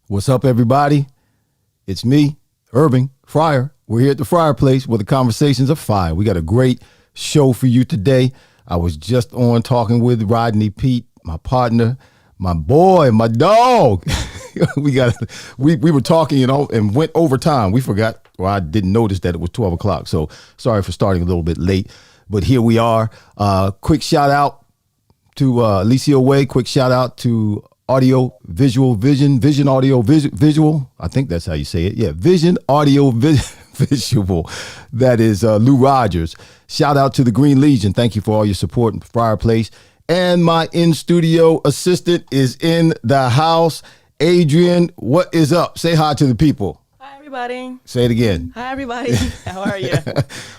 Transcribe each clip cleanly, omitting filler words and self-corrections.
What's up, everybody? It's me, Irving Fryer. We're here at the Fryer Place where the conversations are fire. We got a great show for you today. I was just on talking with Rodney Peete, my partner, my boy, my dog. we were talking, and went over time. We forgot, or I didn't notice that it was 12 o'clock. So sorry for starting a little bit late, but here we are. Quick shout out to Alicia Way. Quick shout out to Audio Visual Vision Audio Visual. I think that's how you say it. Yeah, Vision Audio Visual. That is Lou Rogers. Shout out to the Green Legion. Thank you for all your support in the Fireplace. And my in-studio assistant is in the house. Adrian, what is up? Say hi to the people. Hi, everybody. Say it again. Hi, everybody. How are you?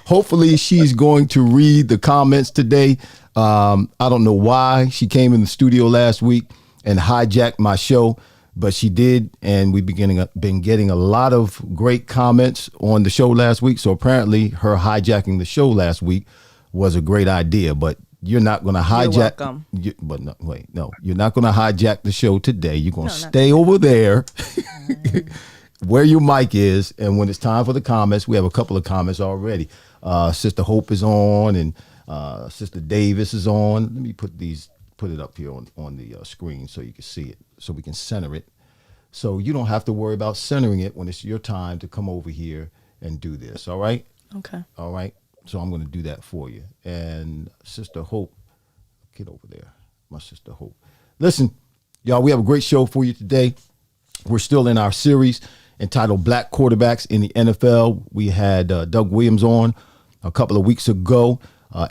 Hopefully she's going to read the comments today. I don't know why she came in the studio last week and hijacked my show, but she did, and we've been getting a lot of great comments on the show last week. So apparently her hijacking the show last week was a great idea, but you're not going to hijack. You're not going to hijack the show today. You're going to stay over there where your mic is, and when it's time for the comments, we have a couple of comments already. Sister Hope is on, and Sister Davis is on. Let me put it up here on the screen so you can see it, so we can center it. So you don't have to worry about centering it when it's your time to come over here and do this. All right? Okay. All right. So I'm going to do that for you. And Sister Hope, get over there. My Sister Hope. Listen, y'all, we have a great show for you today. We're still in our series entitled Black Quarterbacks in the NFL. We had Doug Williams on a couple of weeks ago.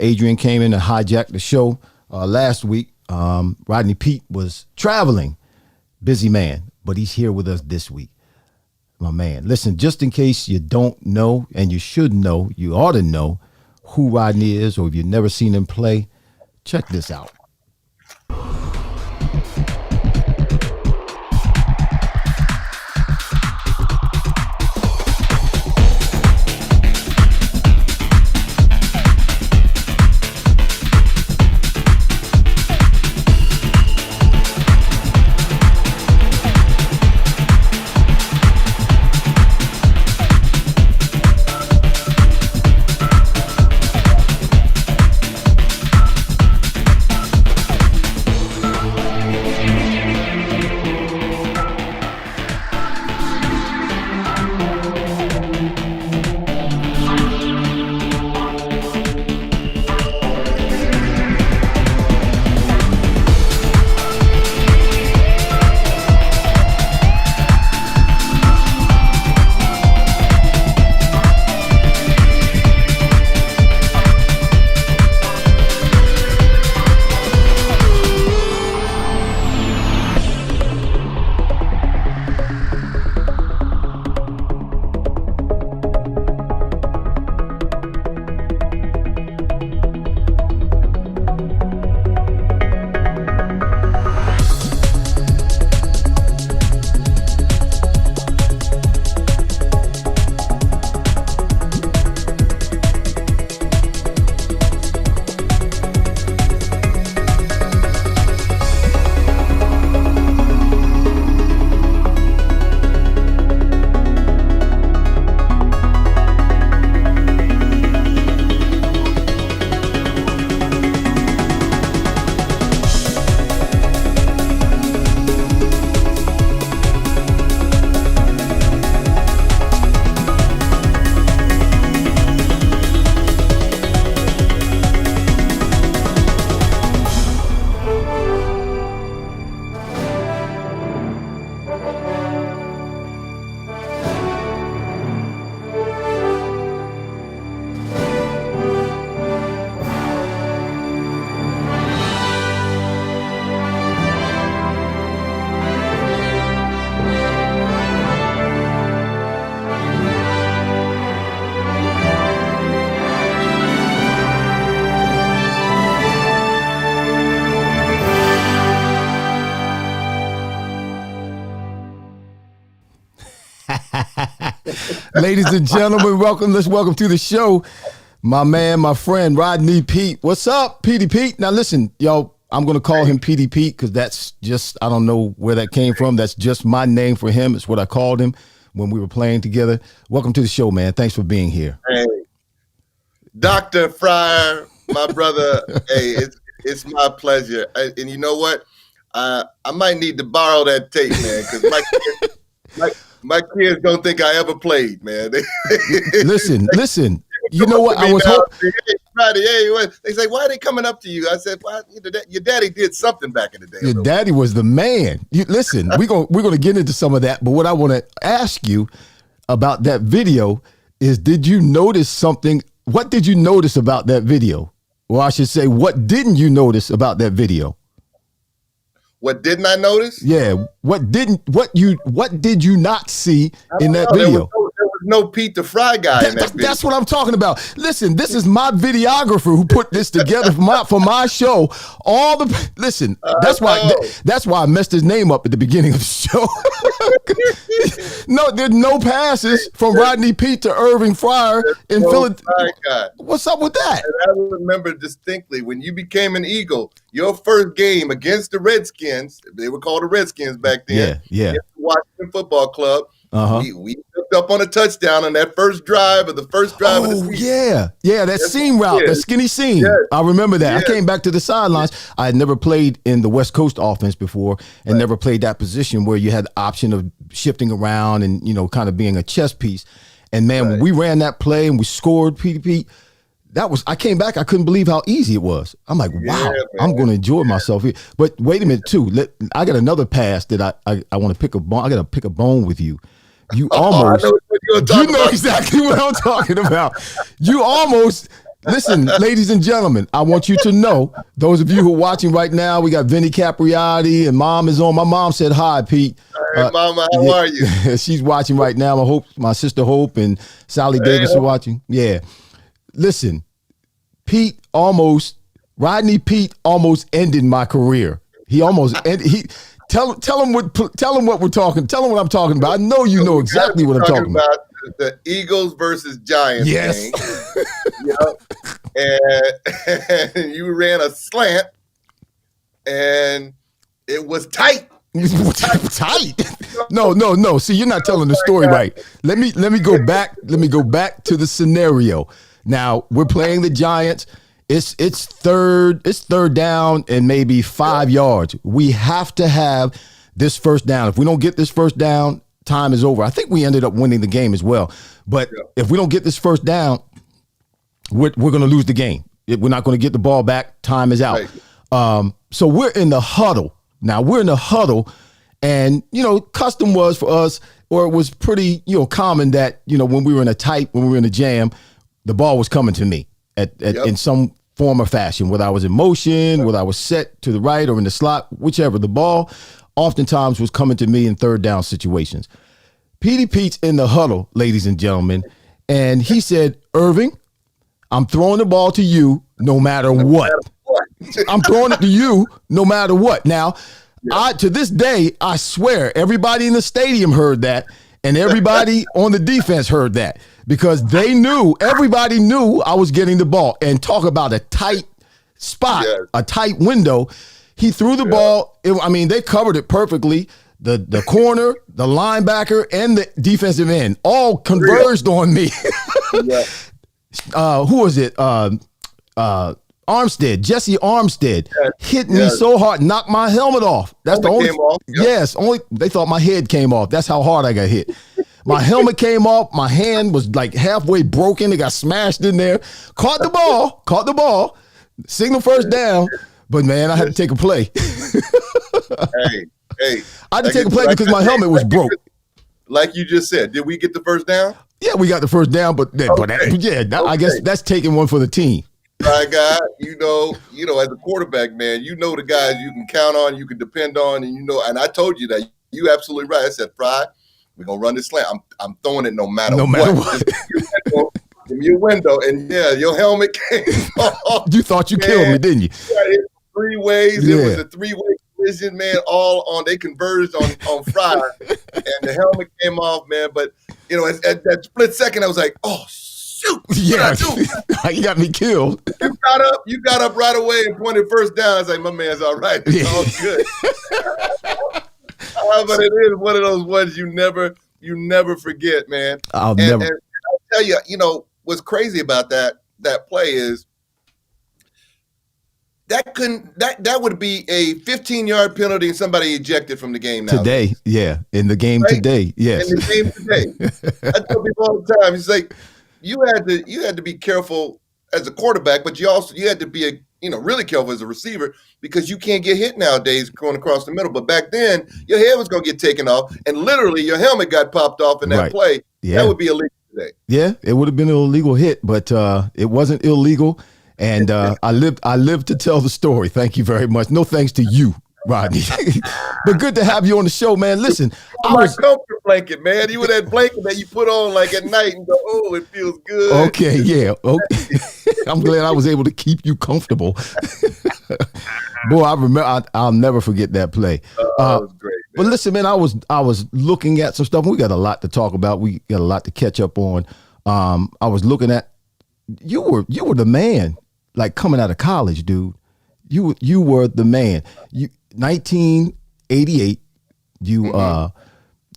Adrian came in and hijacked the show last week. Rodney Peete was traveling, busy man, but he's here with us this week. My man, listen, just in case you don't know, and you should know, you ought to know who Rodney is, or if you've never seen him play, check this out. Ladies and gentlemen, welcome to the show. My man, my friend, Rodney Peete. What's up, Petey Pete? Now listen, yo, I'm going to call him Petey Pete because that's just, I don't know where that came from. That's just my name for him. It's what I called him when we were playing together. Welcome to the show, man. Thanks for being here. Hey, Dr. Fryer, my brother, hey, it's my pleasure. And you know what? I might need to borrow that tape, man, because my kids don't think I ever played, man. Listen. You know what? I was hoping. They say, why are they coming up to you? I said, well, your daddy did something back in the day. Your daddy was the man. Listen, we're gonna get into some of that, but what I want to ask you about that video is, did you notice something? What did you notice about that video? Or I should say, what didn't you notice about that video? What didn't I notice? Yeah, what did you not see in that video? There was no Pete the Fry guy in that video. That's what I'm talking about. Listen, this is my videographer who put this together for my show. That's why I messed his name up at the beginning of the show. No, there's no passes from Rodney Peete to Irving Fryer in Philadelphia. What's up with that? And I remember distinctly when you became an Eagle, your first game against the Redskins, they were called the Redskins back then. Yeah. The Washington Football Club. Uh-huh. We picked up on a touchdown on that first drive of the season. Yeah, that seam route, that skinny seam. Yes. I remember that. I came back to the sidelines. I had never played in the West Coast offense before and never played that position where you had the option of shifting around and, kind of being a chess piece. And man, when we ran that play and we scored, Pete, I came back, I couldn't believe how easy it was. I'm like, wow, I'm going to enjoy myself here. But wait a minute, too. I got another pass that I want to pick a bone. I got to pick a bone with you. You almost, you know exactly what I'm talking about. You almost, listen, ladies and gentlemen, I want you to know, those of you who are watching right now, we got Vinny Capriati and Mom is on. My mom said hi, Pete. Hey, Mama, how are you? She's watching right now. My sister Hope and Sally Davis are watching. Yeah. Listen, Rodney Peete almost ended my career. He almost ended. Tell him what we're talking. Tell him what I'm talking about. I know you know exactly what I'm talking about. The Eagles versus Giants game. And you ran a slant, and it was tight. Tight? No. See, you're not telling the story right. Let me go back. Let me go back to the scenario. Now we're playing the Giants. It's third down and maybe 5 yards. We have to have this first down. If we don't get this first down, time is over. I think we ended up winning the game as well. But if we don't get this first down, we're going to lose the game. We're not going to get the ball back. Time is out. Right. So we're in the huddle. Now we're in the huddle, and custom was for us, or it was pretty common that when we were in a jam, the ball was coming to me in some form or fashion, whether I was in motion, whether I was set to the right or in the slot, whichever. The ball oftentimes was coming to me in third down situations. Petey Pete's in the huddle, ladies and gentlemen, and he said, Irving, I'm throwing the ball to you no matter what. I'm throwing it to you no matter what. Now, to this day, I swear, everybody in the stadium heard that, and everybody on the defense heard that, because everybody knew I was getting the ball. And talk about a tight spot, a tight window. He threw the ball. They covered it perfectly. The corner, the linebacker, and the defensive end all converged on me. Who was it? Jesse Armstead hit me so hard, knocked my helmet off. That's the only. Only they thought my head came off. That's how hard I got hit. My helmet came off. My hand was like halfway broken. It got smashed in there. Caught the ball. Signal first down. But man, I had to take a play. Hey. I had to take a play because my helmet was broke. Like you just said, did we get the first down? Yeah, we got the first down, but I guess that's taking one for the team. My God, as a quarterback, man, the guys you can count on, you can depend on, and I told you that. You absolutely right. I said, Fry, we're gonna run this slant. I'm throwing it no matter what. Give me your window, and your helmet came off. You thought you killed me, didn't you? It was 3 ways. It was a 3-way collision, man. They converged on Fry, and the helmet came off, man. But You know, at that split second, I was like, "Oh shoot, Yeah, what I do?" you got me killed. You got up right away and pointed first down. I was like, "My man's all right. It's all good." But it is one of those ones you never forget, man. I'll And never. I'll tell you, what's crazy about that play is that would be a 15-yard penalty and somebody ejected from the game now. Today, yeah, in the game Right? today, yes. In the game today. I tell people all the time, it's like you had to be careful as a quarterback, but you had to be really careful as a receiver because you can't get hit nowadays going across the middle. But back then, your head was going to get taken off, and literally your helmet got popped off in that Right. play. Yeah. That would be illegal today. Yeah, it would have been an illegal hit, but it wasn't illegal. And I lived to tell the story. Thank you very much. No thanks to you, Rodney. But good to have you on the show, man. Listen, My comfort blanket, man. You were that blanket that you put on like at night and go, "Oh, it feels good." Okay, yeah. Okay. I'm glad I was able to keep you comfortable. Boy, I remember. I'll never forget that play. That was great. But listen, man, I was looking at some stuff. We got a lot to talk about. We got a lot to catch up on. I was looking at you were the man, like coming out of college, dude. You were the man. 1988.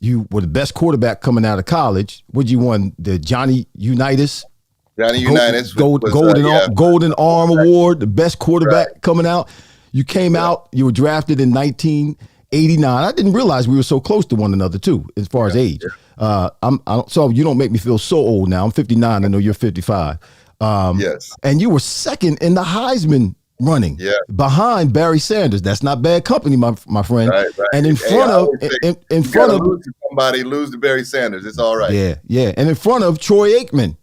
You were the best quarterback coming out of college. Would you won the Johnny Unitas? Johnny Unitas Golden Arm Award, the best quarterback coming out. You came out. You were drafted in 1989. I didn't realize we were so close to one another too, as far as age. So you don't make me feel so old now. I'm 59. I know you're 55. Yes. And you were second in the Heisman running, behind Barry Sanders. That's not bad company, my friend. Right. And in front of lose to somebody, lose to Barry Sanders. It's all right. Yeah. And in front of Troy Aikman.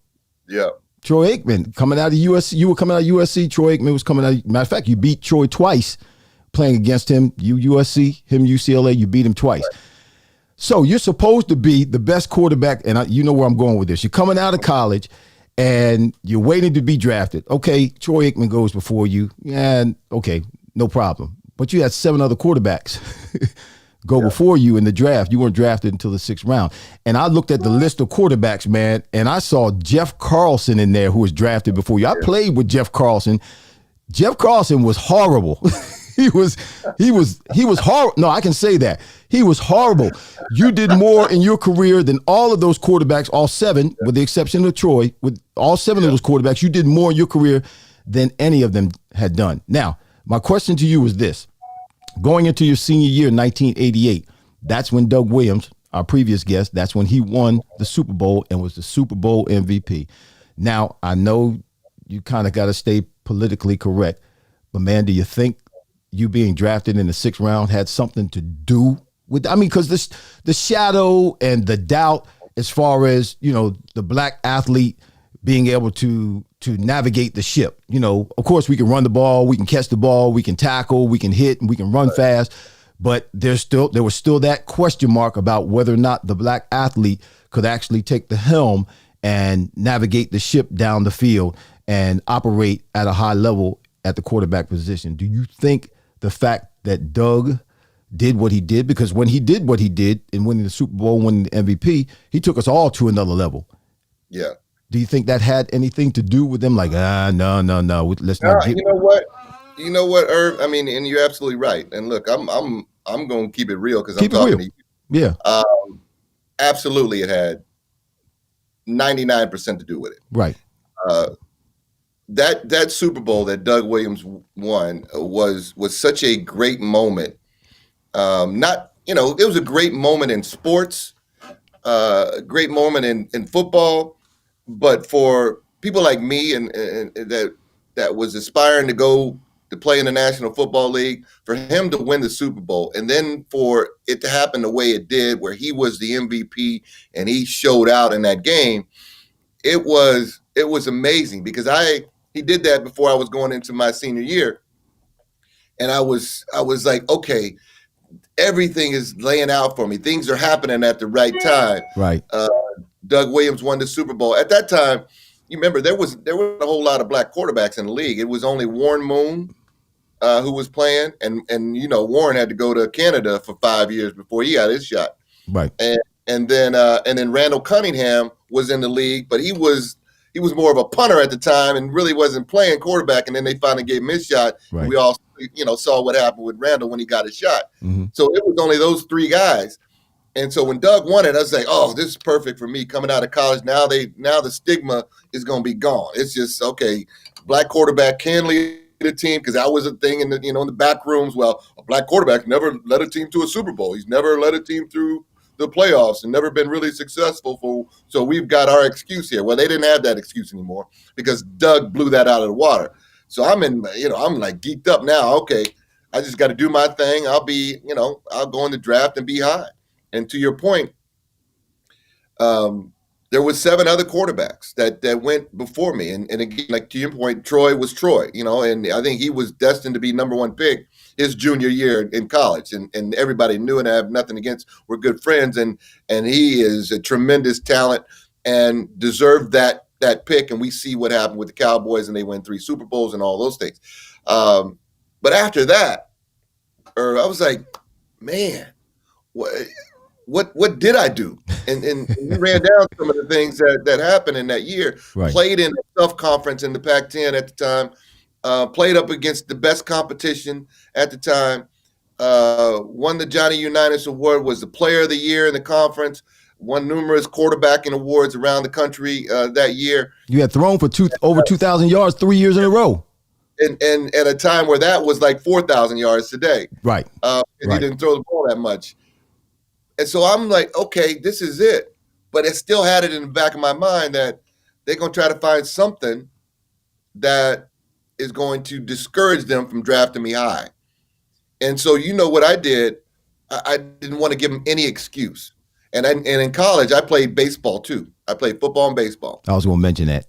Yeah. Troy Aikman coming out of USC. You were coming out of USC. Troy Aikman was coming out. Matter of fact, you beat Troy twice playing against him. You USC, him UCLA. You beat him twice. Right. So you're supposed to be the best quarterback, and you know where I'm going with this. You're coming out of college, and you're waiting to be drafted. Okay, Troy Aikman goes before you. And okay, no problem. But you had 7 other quarterbacks go before you in the draft. You weren't drafted until the 6th round. And I looked at the list of quarterbacks, man, and I saw Jeff Carlson in there who was drafted before you. I played with Jeff Carlson. Jeff Carlson was horrible. He was horrible. No, I can say that. He was horrible. You did more in your career than all of those quarterbacks, all 7, with the exception of Troy. With all 7 of those quarterbacks, you did more in your career than any of them had done. Now, my question to you is this. Going into your senior year, 1988, that's when Doug Williams, our previous guest, that's when he won the Super Bowl and was the Super Bowl MVP. Now, I know you kind of got to stay politically correct, but man, do you think you being drafted in the 6th round had something to do with, because the shadow and the doubt as far as, the black athlete being able to navigate the ship. Of course we can run the ball, we can catch the ball, we can tackle, we can hit, and we can run fast, but there was still that question mark about whether or not the black athlete could actually take the helm and navigate the ship down the field and operate at a high level at the quarterback position. Do you think the fact that Doug did what he did, because when he did what he did in winning the Super Bowl, winning the MVP, he took us all to another level. Yeah. Do you think that had anything to do with them? Like, no, let's not. You know what, Irv? And you're absolutely right. And look, I'm going to keep it real because I'm talking to you. Yeah. Absolutely, it had 99% to do with it. Right. That Super Bowl that Doug Williams won was such a great moment. It was a great moment in sports, a great moment in football. But for people like me and that was aspiring to go to play in the National Football League, for him to win the Super Bowl and then for it to happen the way it did, where he was the MVP and he showed out in that game, it was amazing because he did that before I was going into my senior year, and I was like, okay, everything is laying out for me. Things are happening at the right time. Right. Doug Williams won the Super Bowl. At that time, you remember there was a whole lot of black quarterbacks in the league. It was only Warren Moon who was playing, and Warren had to go to Canada for 5 years before he got his shot. Right. And and then Randall Cunningham was in the league, but he was more of a punter at the time and really wasn't playing quarterback. And then they finally gave him his shot. Right. And we all saw what happened with Randall when he got his shot. Mm-hmm. So it was only those three guys. And so when Doug won it, I was like, oh, this is perfect for me coming out of college. Now the stigma is going to be gone. It's just, okay, black quarterback can lead a team, because that was a thing in the back rooms. Well, a black quarterback never led a team to a Super Bowl. He's never led a team through the playoffs and never been really successful. So we've got our excuse here. Well, they didn't have that excuse anymore because Doug blew that out of the water. So I'm like geeked up now. Okay, I just got to do my thing. I'll go in the draft and be high. And to your point, there was 7 other quarterbacks that went before me. And again, like to your point, Troy was Troy, and I think he was destined to be number 1 pick his junior year in college. And everybody knew, and I have nothing against, we're good friends. And he is a tremendous talent and deserved that pick. And we see what happened with the Cowboys, and they win 3 Super Bowls and all those things. But after that, I was like, man, what did I do? And we ran down some of the things that happened in that year. Right. Played in a tough conference in the Pac-10 at the time. Played up against the best competition at the time. Won the Johnny Unitas Award. Was the Player of the Year in the conference. Won numerous quarterbacking awards around the country that year. You had thrown for over 2,000 yards 3 years in a row. And at a time where that was like 4,000 yards today. Right. Right. He didn't throw the ball that much. And so I'm like, okay, this is it. But I still had it in the back of my mind that they're going to try to find something that is going to discourage them from drafting me high. And so what I did, I didn't want to give them any excuse. And in college, I played baseball too. I played football and baseball. I was going to mention that.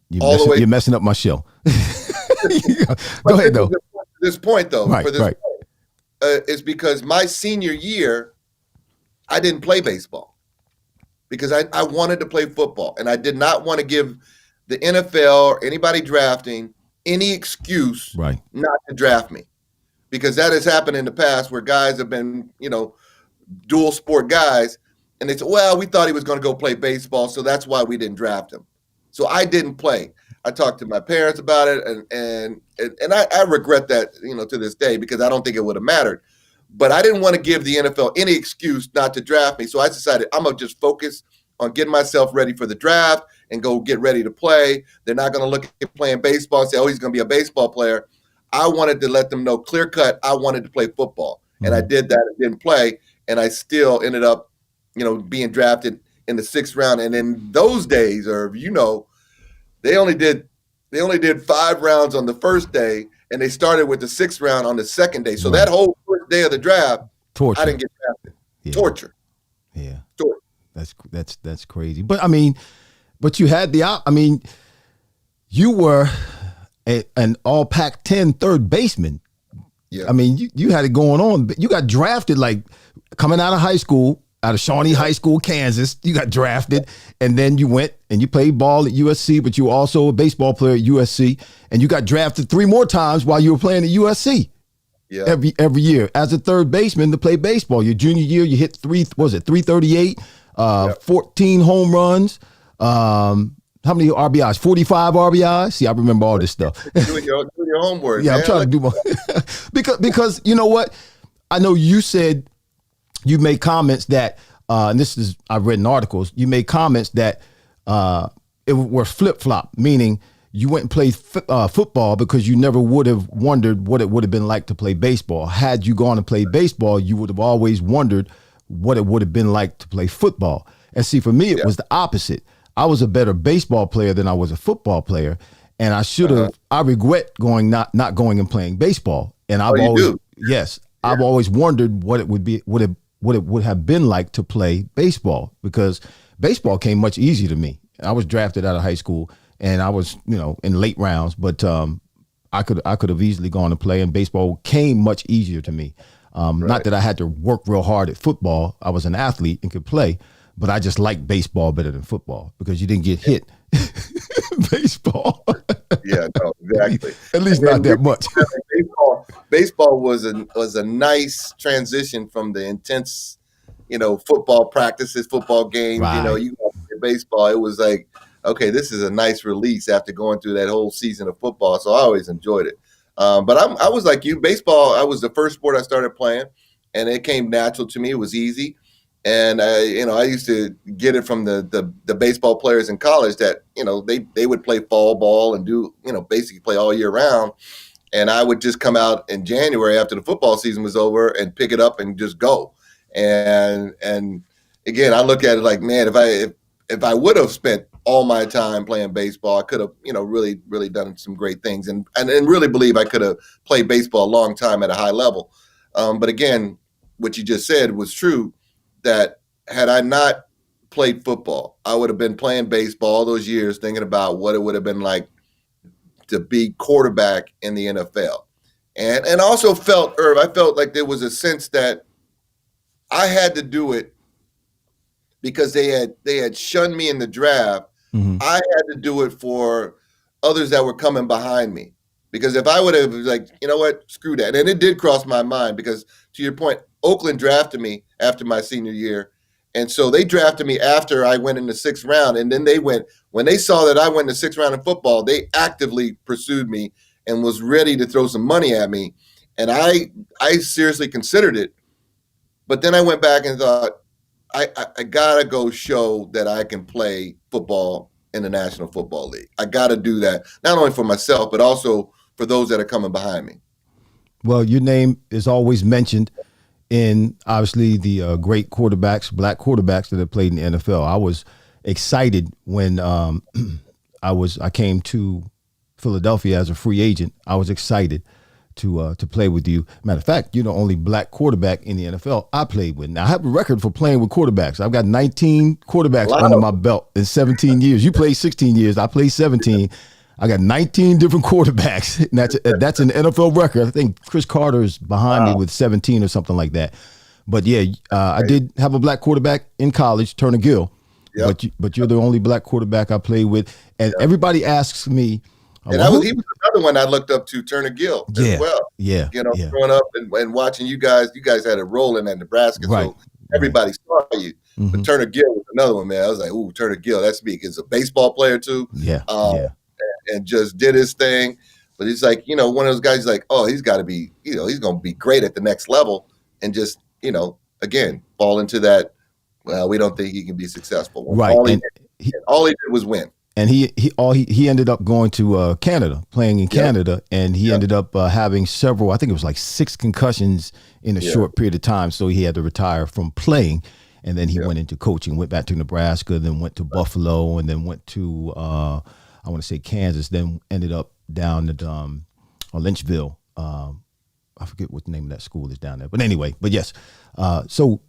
You're messing up my show. Go ahead, though. This point, though, right, for this right. point, is because my senior year, I didn't play baseball because I wanted to play football, and I did not want to give the NFL or anybody drafting any excuse not to draft me, because that has happened in the past where guys have been, dual sport guys, and they said, well, we thought he was going to go play baseball, so that's why we didn't draft him. So I didn't play. I talked to my parents about it, and I regret that, to this day, because I don't think it would have mattered. But I didn't want to give the NFL any excuse not to draft me. So I decided I'm going to just focus on getting myself ready for the draft and go get ready to play. They're not going to look at playing baseball and say, oh, he's going to be a baseball player. I wanted to let them know clear cut, I wanted to play football. Mm-hmm. And I did that and didn't play. And I still ended up, being drafted in the 6th round. And in those days, they only did 5 rounds on the first day, and they started with the 6th round on the second day. So that whole first day of the draft, torture. I didn't get drafted. Yeah. Torture. Yeah. Torture. That's crazy. But you had you were an all Pac-10 third baseman. Yeah. You had it going on. But you got drafted like coming out of high school, out of Shawnee High School, Kansas. You got drafted, and then you went and you played ball at USC, but you were also a baseball player at USC, and you got drafted 3 more times while you were playing at USC. Yeah. Every year as a third baseman to play baseball. Your junior year, you hit 338, 14 home runs. How many RBIs? 45 RBIs. See, I remember all this stuff. Doing your homework. Yeah, man. I'm trying to do my because you know what? I know you said you made comments that, and I've read in articles, you made comments that it were flip-flop, meaning you went and played football because you never would have wondered what it would have been like to play baseball. Had you gone and played baseball, you would have always wondered what it would have been like to play football. And see, for me, it was the opposite. I was a better baseball player than I was a football player, and I should have. I regret not going and playing baseball. And I've I've always wondered what it would be, what it would have been like to play baseball, because baseball came much easier to me. I was drafted out of high school, and I was in late rounds, but I could have easily gone to play, and baseball came much easier to me. Not that I had to work real hard at football. I was an athlete and could play, but I just liked baseball better than football because you didn't get hit. Baseball. Yeah, no, exactly. At least not that much. Baseball was a nice transition from the intense football practices, football games. Right. You go to baseball. It was like, okay, this is a nice release after going through that whole season of football. So I always enjoyed it. But I was like you. Baseball, I was the first sport I started playing, and it came natural to me. It was easy. And I used to get it from the baseball players in college that they would play fall ball and do basically play all year round, and I would just come out in January after the football season was over and pick it up and just go. And again, I look at it like, man, if I would have spent all my time playing baseball, I could have really done some great things, and really believe I could have played baseball a long time at a high level. But again, what you just said was true. That had I not played football, I would have been playing baseball all those years, thinking about what it would have been like to be quarterback in the NFL. And also I felt like there was a sense that I had to do it because they had shunned me in the draft. Mm-hmm. I had to do it for others that were coming behind me. Because if I would have like, you know what, screw that. And it did cross my mind because, to your point, Oakland drafted me after my senior year. And so they drafted me after I went in the 6th round. And then when they saw that I went in the 6th round in football, they actively pursued me and was ready to throw some money at me. And I seriously considered it. But then I went back and thought, I got to go show that I can play football in the National Football League. I got to do that, not only for myself, but also for those that are coming behind me. Well, your name is always mentioned in obviously the great quarterbacks, black quarterbacks that have played in the NFL. I was excited when I came to Philadelphia as a free agent. I was excited to play with you. Matter of fact, you're the only black quarterback in the NFL I played with. Now, I have a record for playing with quarterbacks. I've got 19 quarterbacks under my belt in 17 years. You played 16 years. I played 17. I got 19 different quarterbacks. And that's an NFL record. I think Chris Carter is behind me with 17 or something like that. But yeah, I did have a black quarterback in college, Turner Gill. Yep. But you're the only black quarterback I played with. And everybody asks me. And he was another one I looked up to, Turner Gill, as well. Yeah. Growing up and watching you guys had a role in that Nebraska. Right. So everybody saw you. Mm-hmm. But Turner Gill was another one, man. I was like, ooh, Turner Gill, that's me. He's a baseball player too. And just did his thing. But he's like, one of those guys like, oh, he's got to be, he's going to be great at the next level. And just, again, fall into that, well, we don't think he can be successful. Right. All he did was win. And he ended up going to Canada, playing in Canada, and he ended up having several, I think it was like 6 concussions in a short period of time. So he had to retire from playing. And then he went into coaching, went back to Nebraska, then went to Buffalo, and then went to, I want to say Kansas, then ended up down at Lynchville. I forget what the name of that school is down there. But anyway, yes. So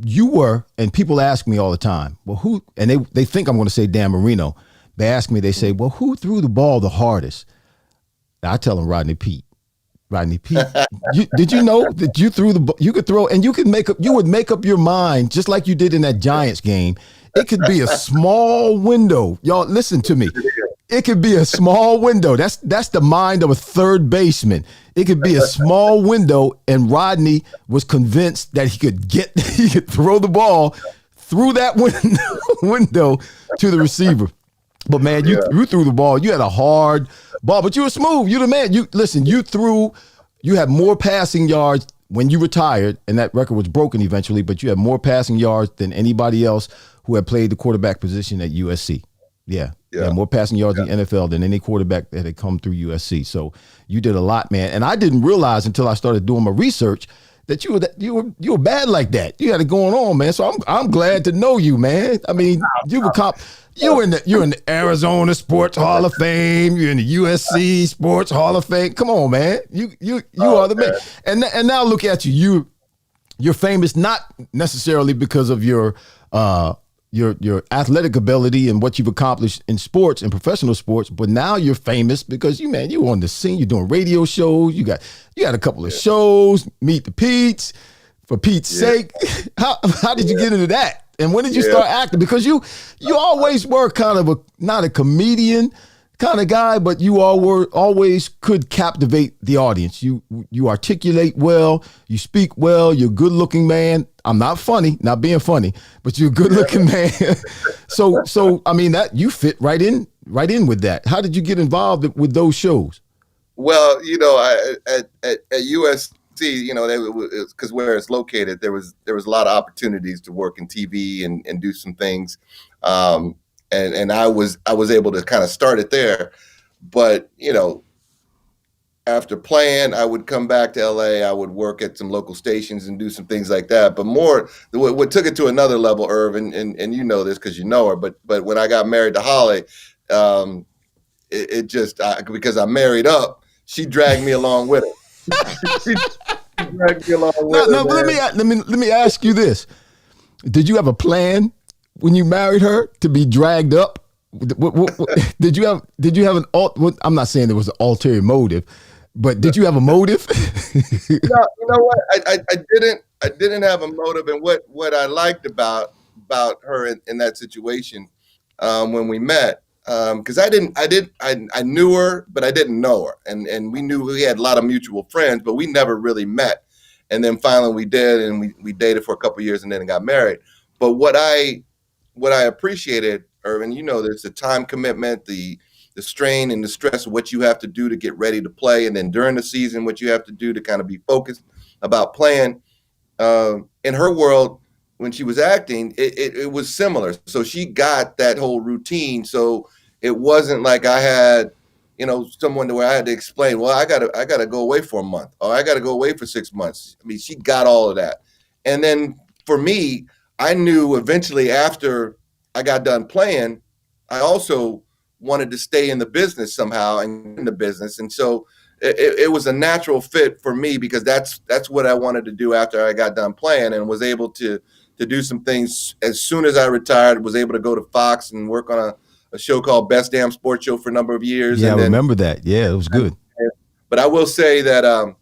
you were, and people ask me all the time, well, who, and they think I'm going to say Dan Marino. They ask me, they say, well, who threw the ball the hardest? I tell them Rodney Peete. Rodney Peete. Did you know that you threw the ball? You could throw, and you would make up your mind, just like you did in that Giants game. It could be a small window. Y'all, listen to me. It could be a small window. That's the mind of a third baseman. It could be a small window, and Rodney was convinced that he could throw the ball through that window to the receiver. But man, you threw the ball. You had a hard ball, but you were smooth. You're the man. You had more passing yards when you retired, and that record was broken eventually, but you had more passing yards than anybody else who had played the quarterback position at USC. Yeah. More passing yards in the NFL than any quarterback that had come through USC. So you did a lot, man. And I didn't realize until I started doing my research that you were bad like that. You had it going on, man. So I'm glad to know you, man. I mean, you're in the Arizona Sports Hall of Fame. You're in the USC Sports Hall of Fame. Come on, man. You are the man. And now look at you. You're famous not necessarily because of your athletic ability and what you've accomplished in sports and professional sports, but now you're famous because you on the scene. You're doing radio shows. You had a couple of shows. Meet the Pete's, for Pete's sake. How did you get into that? And when did you start acting? Because you always were kind of not a comedian kind of guy, but you always could captivate the audience. You articulate well, you speak well, you're a good looking man. I'm not funny, not being funny, but you're a good looking man. So I mean that you fit right in with that. How did you get involved with those shows? Well, at USC, because where it's located, there was a lot of opportunities to work in TV and do some things, and I was able to kind of start it there, but after playing, I would come back to LA. I would work at some local stations and do some things like that. But more, what took it to another level, Irv, and you know this because you know her. But when I got married to Holly, it just because I married up, she dragged me along with her. She dragged me along with her. No, but let me ask you this: did you have a plan when you married her to be dragged up? Did you have an I'm not saying there was an ulterior motive. But did you have a motive? No, you know what? I didn't have a motive, and what I liked about her in that situation when we met, because I knew her, but I didn't know her, and we had a lot of mutual friends, but we never really met, and then finally we did, and we dated for a couple of years, and then got married. But what I appreciated, Irvin, there's the time commitment, the strain and the stress of what you have to do to get ready to play. And then during the season, what you have to do to kind of be focused about playing. In her world, when she was acting, it was similar. So she got that whole routine. So it wasn't like I had, someone where I had to explain, well, I gotta go away for a month, or I gotta go away for 6 months. I mean, she got all of that. And then for me, I knew eventually after I got done playing, I also wanted to stay in the business somehow and in the business. And so it was a natural fit for me because that's what I wanted to do after I got done playing, and was able to do some things. As soon as I retired, was able to go to Fox and work on a show called Best Damn Sports Show for a number of years. Yeah, and I remember that. Yeah, it was good. But I will say that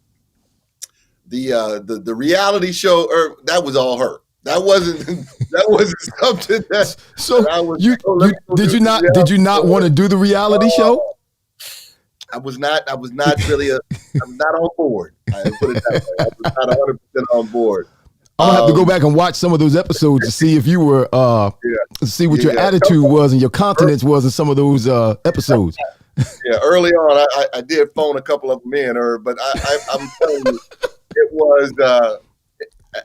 the reality show, that was all her. That wasn't something that. So that I was, did you not want to do the reality show? I was not really I'm not on board. I put it that way. I was not 100% on board. I'm gonna have to go back and watch some of those episodes to see if you were to see what your attitude was and your countenance was in some of those episodes. Yeah, early on I did phone a couple of them in, but I'm telling you, it was.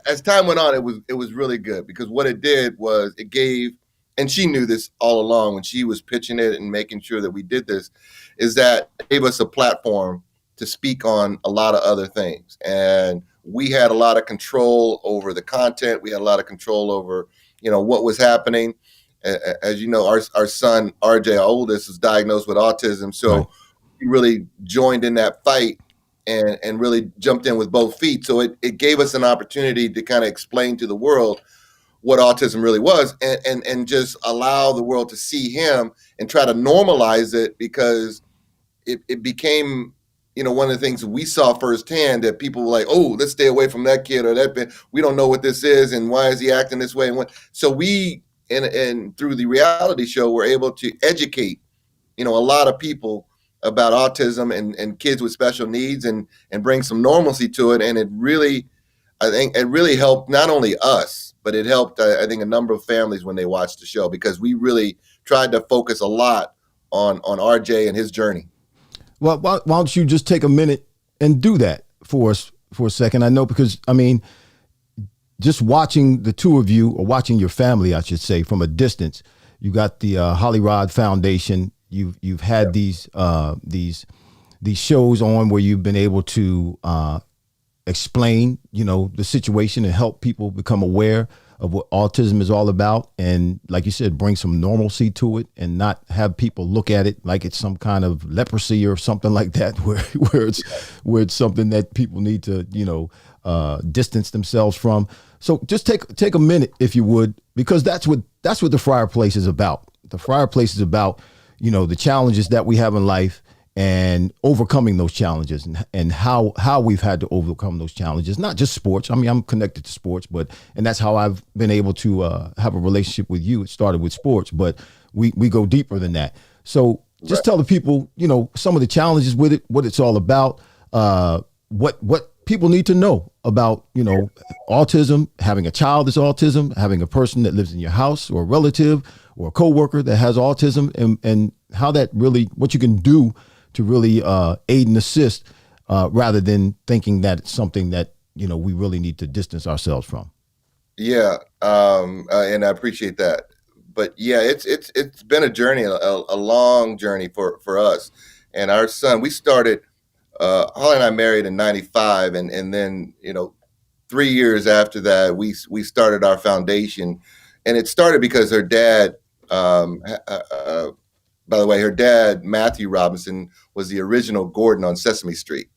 As time went on, it was really good, because what it did was it gave, and she knew this all along when she was pitching it and making sure that we did this, is that it gave us a platform to speak on a lot of other things. And we had a lot of control over the content. We had a lot of control over, what was happening. As you know, our son, RJ, our oldest, is diagnosed with autism. So right. He really joined in that fight and really jumped in with both feet. So it gave us an opportunity to kind of explain to the world what autism really was, and just allow the world to see him and try to normalize it, because it became, one of the things that we saw firsthand, that people were like, oh, let's stay away from that kid or that. We don't know what this is, and why is he acting this way? So we, and through the reality show, were able to educate, a lot of people about autism and kids with special needs, and bring some normalcy to it. And I think it really helped not only us, but it helped, I think, a number of families when they watched the show, because we really tried to focus a lot on RJ and his journey. Well, why don't you just take a minute and do that for us for a second? I know, because, I mean, just watching the two of you, or watching your family, I should say, from a distance, you got the Holly Rod Foundation. You've had these shows on where you've been able to explain, the situation and help people become aware of what autism is all about. And like you said, bring some normalcy to it, and not have people look at it like it's some kind of leprosy or something like that, where it's something that people need to, distance themselves from. So just take a minute, if you would, because that's what the Friar Place is about. The Friar Place is about, the challenges that we have in life, and overcoming those challenges, and how we've had to overcome those challenges. Not just sports. I mean, I'm connected to sports, and that's how I've been able to have a relationship with you. It started with sports, but we go deeper than that. So just tell the people, some of the challenges with it, what it's all about, what people need to know about, autism, having a child that's autism, having a person that lives in your house or a relative or a coworker that has autism, and how that really, what you can do to really aid and assist, rather than thinking that it's something that, we really need to distance ourselves from. Yeah, and I appreciate that. But yeah, it's been a journey, a long journey for us and our son. We started. Holly and I married in '95, and then 3 years after that, we started our foundation, and it started because her dad. By the way, her dad, Matthew Robinson, was the original Gordon on Sesame Street.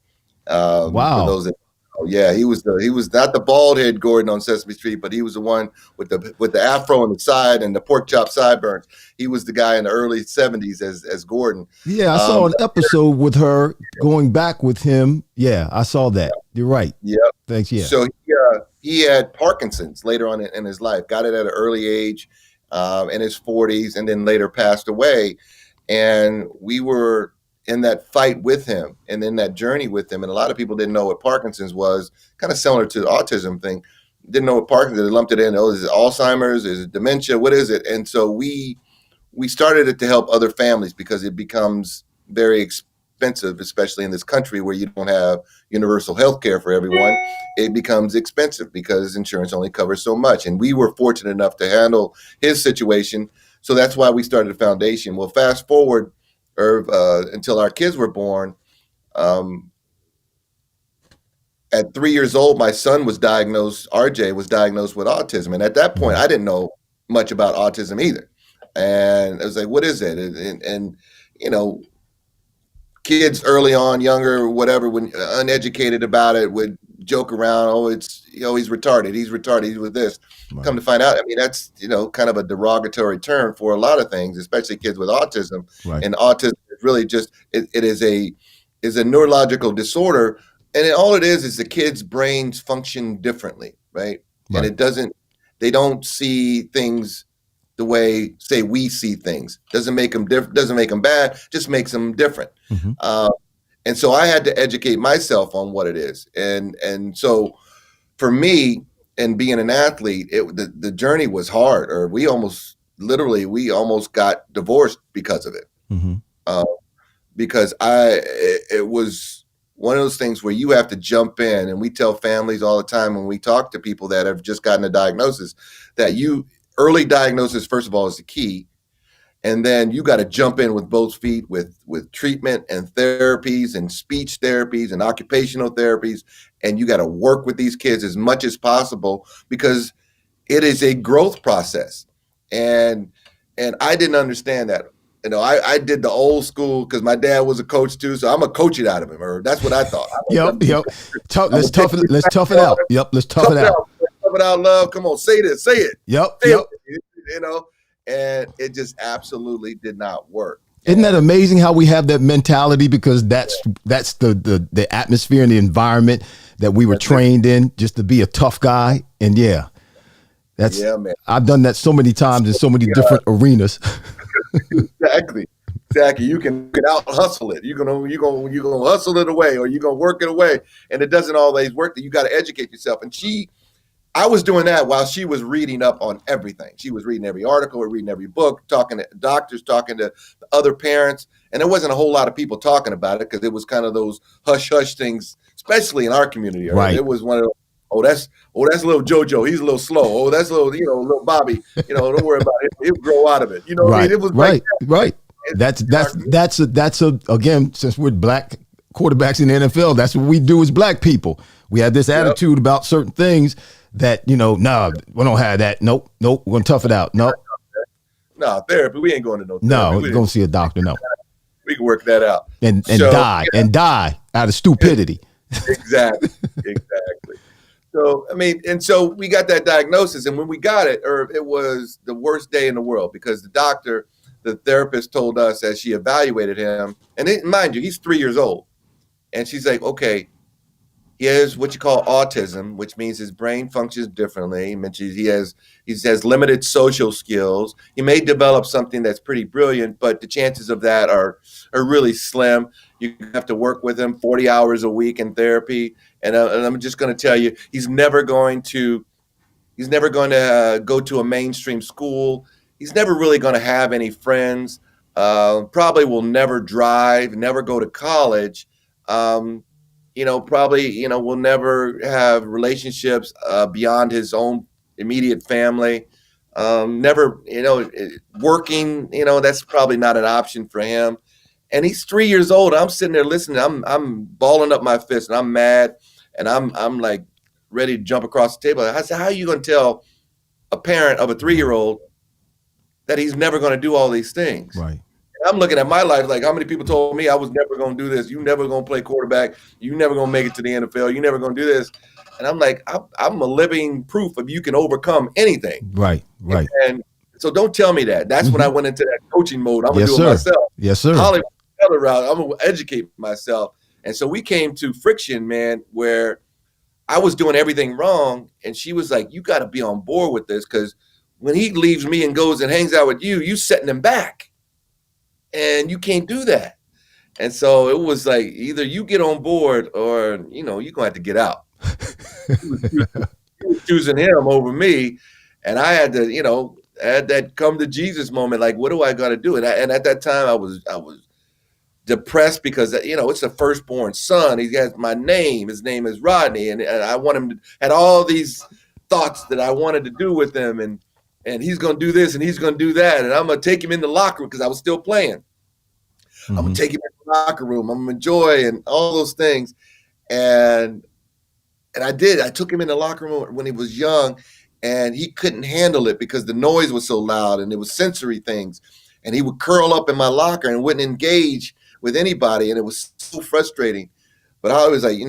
For Wow. those that, oh yeah, he was not the bald head Gordon on Sesame Street, but he was the one with the afro on the side and the pork chop sideburns. He was the guy in the early '70s as Gordon. Yeah, I saw an episode with her going back with him. Yeah, I saw that. You're right. Yeah. Thanks. Yeah. So he had Parkinson's later on in his life. Got it at an early age, in his 40s, and then later passed away. And we were in that fight with him and in that journey with him. And a lot of people didn't know what Parkinson's was, kind of similar to the autism thing. Didn't know what Parkinson's, they lumped it in. Oh, is it Alzheimer's? Is it dementia? What is it? And so we started it to help other families because it becomes very expensive, especially in this country where you don't have universal health care for everyone. It becomes expensive because insurance only covers so much. And we were fortunate enough to handle his situation. So that's why we started the foundation. Well, fast forward, Irv, until our kids were born. At 3 years old, my son was diagnosed, RJ was diagnosed with autism. And at that point, I didn't know much about autism either. And I was like, what is it? And kids early on, younger, whatever, when uneducated about it, would joke around. Oh, he's retarded. He's retarded. He's with this. Right. Come to find out, I mean, that's, kind of a derogatory term for a lot of things, especially kids with autism. Right. And autism is really just, it is a neurological disorder. And all it is the kids' brains function differently. Right. And they don't see things the way, say, we see things. Doesn't make them doesn't make them bad, just makes them different. Mm-hmm. And so I had to educate myself on what it is. And so for me, and being an athlete, the journey was hard, or we almost got divorced because of it. Mm-hmm. Because it was one of those things where you have to jump in, and we tell families all the time when we talk to people that have just gotten a diagnosis that early diagnosis, first of all, is the key. And then you got to jump in with both feet with treatment and therapies and speech therapies and occupational therapies. And you got to work with these kids as much as possible because it is a growth process. And I didn't understand that. I did the old school because my dad was a coach too. So I'm going to coach it out of him. Or that's what I thought. Yep. Let's tough it out. Yep. Let's tough it out. Tough it out, love. Come on, say this, say it. Yep. Say it, and it just absolutely did not work. Isn't that amazing how we have that mentality? Because that's the atmosphere and the environment that we were trained in, just to be a tough guy. And man. I've done that so many times in so many different arenas. Exactly. You can out hustle it. You're gonna hustle it away, or you're gonna work it away, and it doesn't always work. You got to educate yourself. And I was doing that while she was reading up on everything. She was reading every article, or reading every book, talking to doctors, talking to other parents. And there wasn't a whole lot of people talking about it because it was kind of those hush-hush things, especially in our community. Right? It was one of those, that's little JoJo. He's a little slow. Oh, that's little Bobby. Don't worry about it. He'll grow out of it. Right. I mean? It was right. That's again, since we're black quarterbacks in the NFL, that's what we do as black people. We have this attitude about certain things that, we don't have that. Nope. We're going to tough it out. Nope. No, therapy. We ain't going to no therapy. No, we're going to see a doctor. No. We can work that out. And die out of stupidity. Exactly. So, so we got that diagnosis. And when we got it, it was the worst day in the world because the therapist told us as she evaluated him, and mind you, he's 3 years old. And she's like, okay, he has what you call autism, which means his brain functions differently. He has limited social skills. He may develop something that's pretty brilliant, but the chances of that are really slim. You have to work with him 40 hours a week in therapy, And I'm just going to tell you, he's never going to go to a mainstream school. He's never really going to have any friends. Probably will never drive, never go to college. Probably, will never have relationships beyond his own immediate family. Never, working, that's probably not an option for him. And he's 3 years old. I'm sitting there listening. I'm balling up my fist and I'm mad and I'm like ready to jump across the table. I said, how are you going to tell a parent of a 3-year-old that he's never going to do all these things? Right. I'm looking at my life like, how many people told me I was never going to do this? You never going to play quarterback. You never going to make it to the NFL. You never going to do this. And I'm like, I'm a living proof of you can overcome anything. Right. And so don't tell me that. That's when I went into that coaching mode. I'm going to do it myself. Yes, sir. Hollywood other route. I'm going to educate myself. And so we came to friction, man, where I was doing everything wrong. And she was like, you got to be on board with this, because when he leaves me and goes and hangs out with you setting him back. And you can't do that. And so it was like, either you get on board or, you're going to have to get out. He was choosing him over me. And I had to, had that come to Jesus moment. Like, what do I got to do? And at that time I was depressed because, it's a firstborn son. He has my name. His name is Rodney. And I want him to, had all these thoughts that I wanted to do with him. And he's going to do this and he's going to do that. And I'm going to take him in the locker room because I was still playing. I'm going to take him in the locker room. I'm going to enjoy and all those things. And I did. I took him in the locker room when he was young, and he couldn't handle it because the noise was so loud and it was sensory things. And he would curl up in my locker and wouldn't engage with anybody. And it was so frustrating. But I was like, you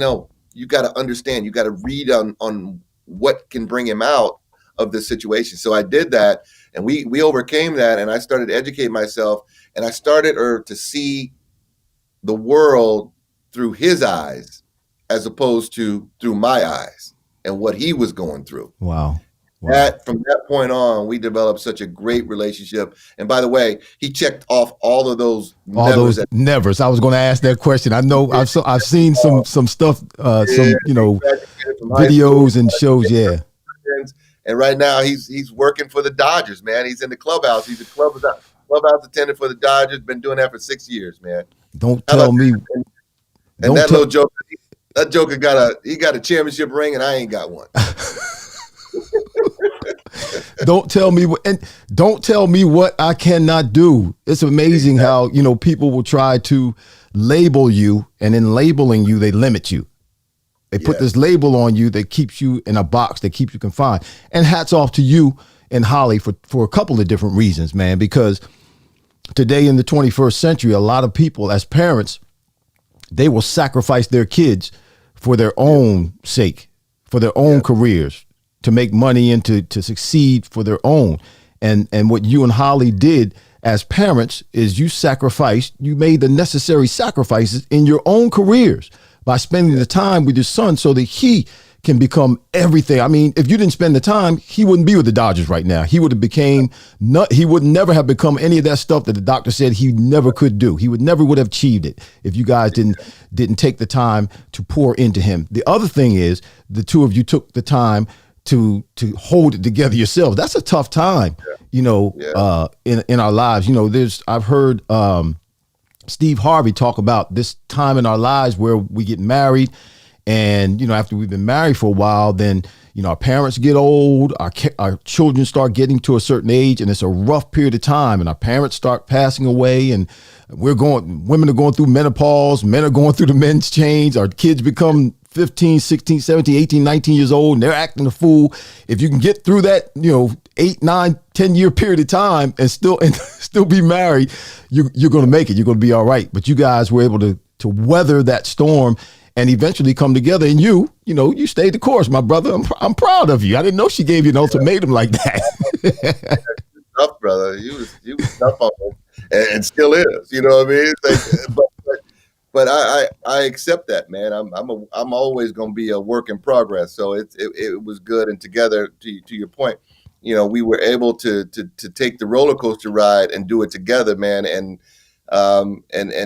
got to understand. You got to read on what can bring him out of this situation. So I did that, and we overcame that, and I started to educate myself, and I started to see the world through his eyes as opposed to through my eyes and what he was going through. Wow. From that point on, we developed such a great relationship. And by the way, he checked off all of those nevers. I was going to ask that question. I know I've seen some stuff, videos and shows. Yeah. And right now he's working for the Dodgers, man. He's in the clubhouse. He's a clubhouse attendant for the Dodgers. Been doing that for 6 years, man. Don't tell me. And that little joker, that joker got a championship ring, and I ain't got one. Don't tell me what I cannot do. It's amazing how, people will try to label you, and in labeling you, they limit you. They put this label on you that keeps you in a box, that keeps you confined. And hats off to you and Holly for a couple of different reasons, man, because today in the 21st century, a lot of people as parents, they will sacrifice their kids for their own sake, for their own careers, to make money and to succeed for their own. And what you and Holly did as parents is you made the necessary sacrifices in your own careers by spending the time with your son so that he can become everything. I mean, if you didn't spend the time, he wouldn't be with the Dodgers right now. He would never have become any of that stuff that the doctor said he never could do. He would have achieved it if you guys didn't take the time to pour into him. The other thing is the two of you took the time to hold it together yourselves. That's a tough time, in our lives. I've heard Steve Harvey talk about this time in our lives where we get married, and after we've been married for a while, then our parents get old, our children start getting to a certain age, and it's a rough period of time, and our parents start passing away, and women are going through menopause, men are going through the men's change, our kids become 15, 16, 17, 18, 19 years old, and they're acting a fool. If you can get through that, 8, 9, 10 year period of time and still be married, you're going to make it. You're going to be all right. But you guys were able to weather that storm and eventually come together. And you stayed the course, my brother. I'm proud of you. I didn't know she gave you an ultimatum like that. Tough, brother. You was tough on him, and still is. You know what I mean? It's like, but I accept that, man. I'm always going to be a work in progress. So it was good, and together, to your point, we were able to take the roller coaster ride and do it together, man. And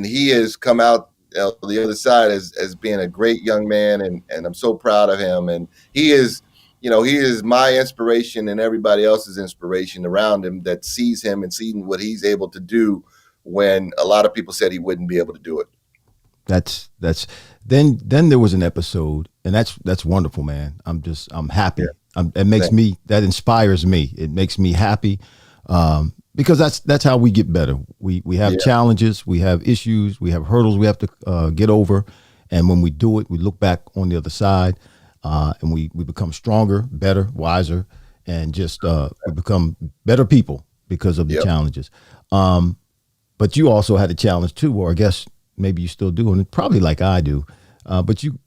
he has come out the other side as being a great young man, and I'm so proud of him. And he is, he is my inspiration and everybody else's inspiration around him that sees him and seeing what he's able to do when a lot of people said he wouldn't be able to do it. That's then there was an episode, and that's wonderful, man. I'm happy. It makes me, that inspires me. It makes me happy, because that's how we get better. We have challenges, we have issues, we have hurdles we have to get over, and when we do it, we look back on the other side, and we become stronger, better, wiser, and just we become better people because of the challenges. But you also had a challenge too, or I guess maybe you still do, and probably like I do. But you,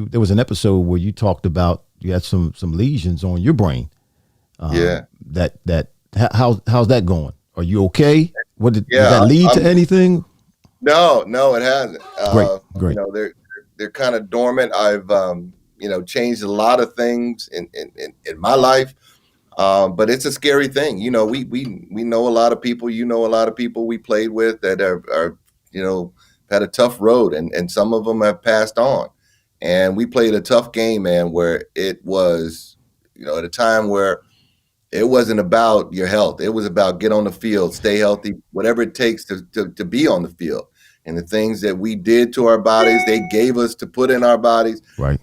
there was an episode where you talked about you had some lesions on your brain. How's that going? Are you okay? Did that lead to anything? No, it hasn't. Great. They're kind of dormant. I've changed a lot of things in my life. But it's a scary thing. We know a lot of people, a lot of people we played with that are had a tough road, and some of them have passed on. And we played a tough game, man, where it was, at a time where it wasn't about your health. It was about get on the field, stay healthy, whatever it takes to be on the field. And the things that we did to our bodies, they gave us to put in our bodies. Right.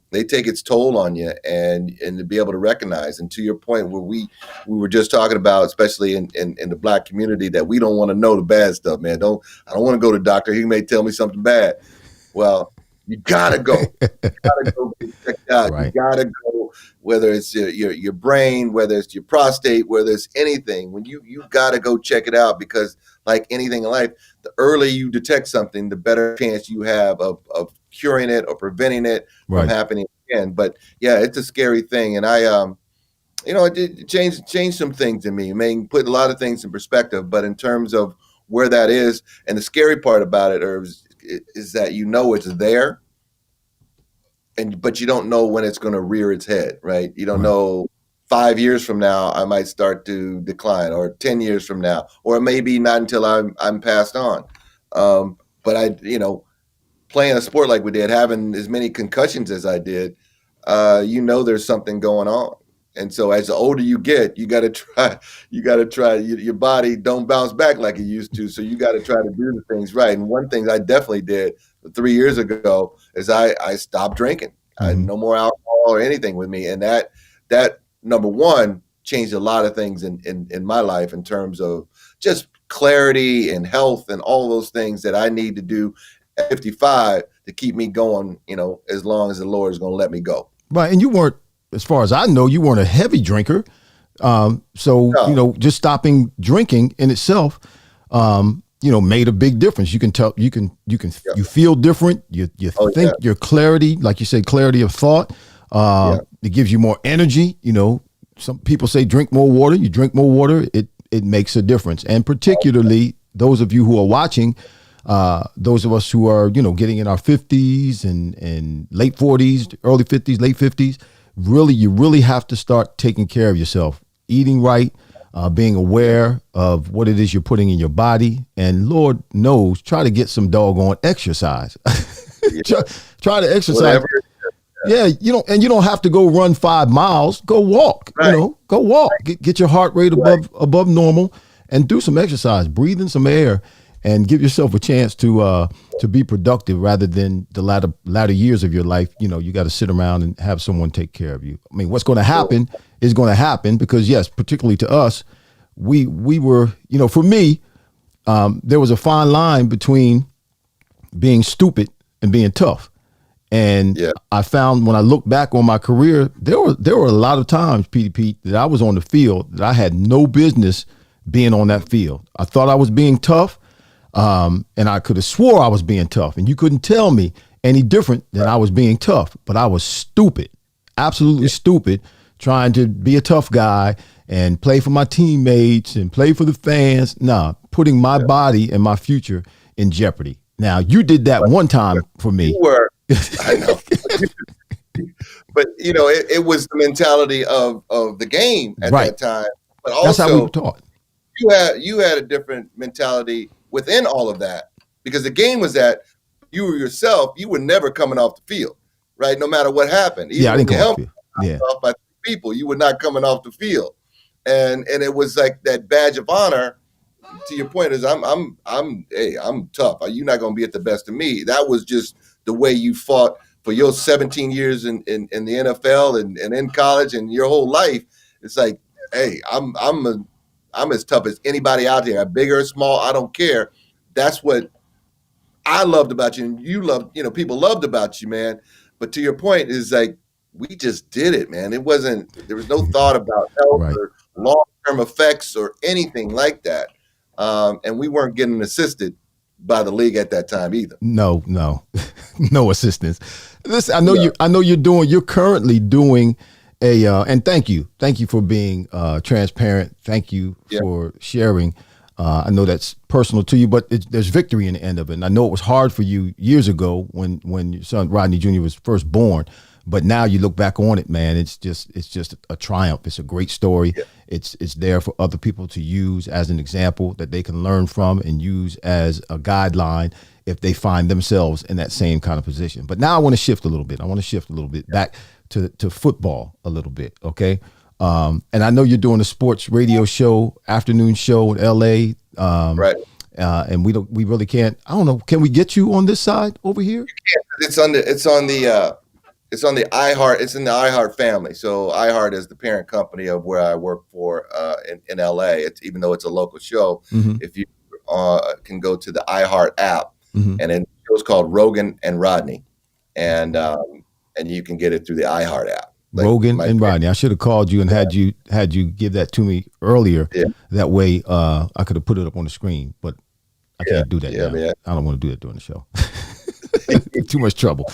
They take its toll on you, and to be able to recognize. And to your point, where we were just talking about, especially in the Black community, that we don't want to know the bad stuff, man. I don't want to go to the doctor. He may tell me something bad. Well, you gotta go. You gotta go get checked out. Right. You gotta go, whether it's your brain, whether it's your prostate, whether it's anything. When you gotta go check it out, because like anything in life, the earlier you detect something, the better chance you have of curing it or preventing it from happening again. But yeah, it's a scary thing. And I, it did change some things in me. I mean, put a lot of things in perspective, but in terms of where that is, and the scary part about it is that it's there, but you don't know when it's going to rear its head, right? You don't know 5 years from now, I might start to decline, or 10 years from now, or maybe not until I'm passed on. But playing a sport like we did, having as many concussions as I did, there's something going on. And so as the older you get, you got to try, your body don't bounce back like it used to. So you got to try to do the things right. And one thing I definitely did 3 years ago is I stopped drinking. I had no more alcohol or anything with me. And that number one changed a lot of things in my life in terms of just clarity and health and all those things that I need to do at 55 to keep me going, as long as the Lord is going to let me go. Right. And you weren't, as far as I know, you weren't a heavy drinker. No. Just stopping drinking in itself, made a big difference. You can tell, you feel different. You think your clarity, like you said, clarity of thought, it gives you more energy. Some people say drink more water. You drink more water, it makes a difference. And particularly those of you who are watching, those of us who are, getting in our 50s and late 40s, early 50s, late 50s, you really have to start taking care of yourself, eating right, being aware of what it is you're putting in your body. And Lord knows, try to get some doggone exercise. try to exercise. Whatever. Yeah, and you don't have to go run 5 miles. Go walk. Right. Go walk. Get your heart rate above normal, and do some exercise. Breathe in some air, and give yourself a chance to be productive, rather than the latter years of your life. You got to sit around and have someone take care of you. I mean, what's going to happen is going to happen, because yes, particularly to us, we were, for me, there was a fine line between being stupid and being tough. And I found, when I look back on my career, there were a lot of times, Pete, that I was on the field that I had no business being on that field. I thought I was being tough, and I could have swore I was being tough, and you couldn't tell me any different than I was being tough. But I was stupid, absolutely stupid, trying to be a tough guy and play for my teammates and play for the fans. Putting my body and my future in jeopardy. Now, you did that one time for me. You were. I know. But it was the mentality of the game at that time. But also, that's how we were taught. You had a different mentality within all of that, because the game was that you were yourself. You were never coming off the field, right? No matter what happened. Even Yeah, I when didn't your come off helmet the field. Yeah. was off by 3 people, you were not coming off the field. And it was like that badge of honor. To your point is I'm tough. You're not going to be at the best of me. That was just the way you fought for your 17 years in the NFL and in college and your whole life. It's like, hey, I'm as tough as anybody out there, big or small, I don't care. That's what I loved about you, and you loved, people loved about you, man. But to your point is like, we just did it, man. There was no thought about health Right. or long-term effects or anything like that. And we weren't getting assisted by the league at that time either. No, no assistance. Listen, No. you're currently doing and thank you for being transparent. Thank you for sharing. I know that's personal to you, but there's victory in the end of it. And I know it was hard for you years ago when your son Rodney Jr. was first born, but now you look back on it, man. It's just a triumph. It's a great story. Yeah. It's there for other people to use as an example that they can learn from and use as a guideline if they find themselves in that same kind of position. But now I want to shift a little bit. Back to football a little bit, okay? And I know you're doing a sports radio show, afternoon show in LA. Right. And we really can't, I don't know, can we get you on this side over here? It's on the iHeart. It's in the iHeart family. So iHeart is the parent company of where I work for in LA. Even though it's a local show, if you can go to the iHeart app, and then it was called Rogan and Rodney, and you can get it through the iHeart app. Like Rogan and Rodney. I should have called you and had you give that to me earlier. Yeah. That way I could have put it up on the screen, but I can't do that now. Man. I don't want to do that during the show. Too much trouble.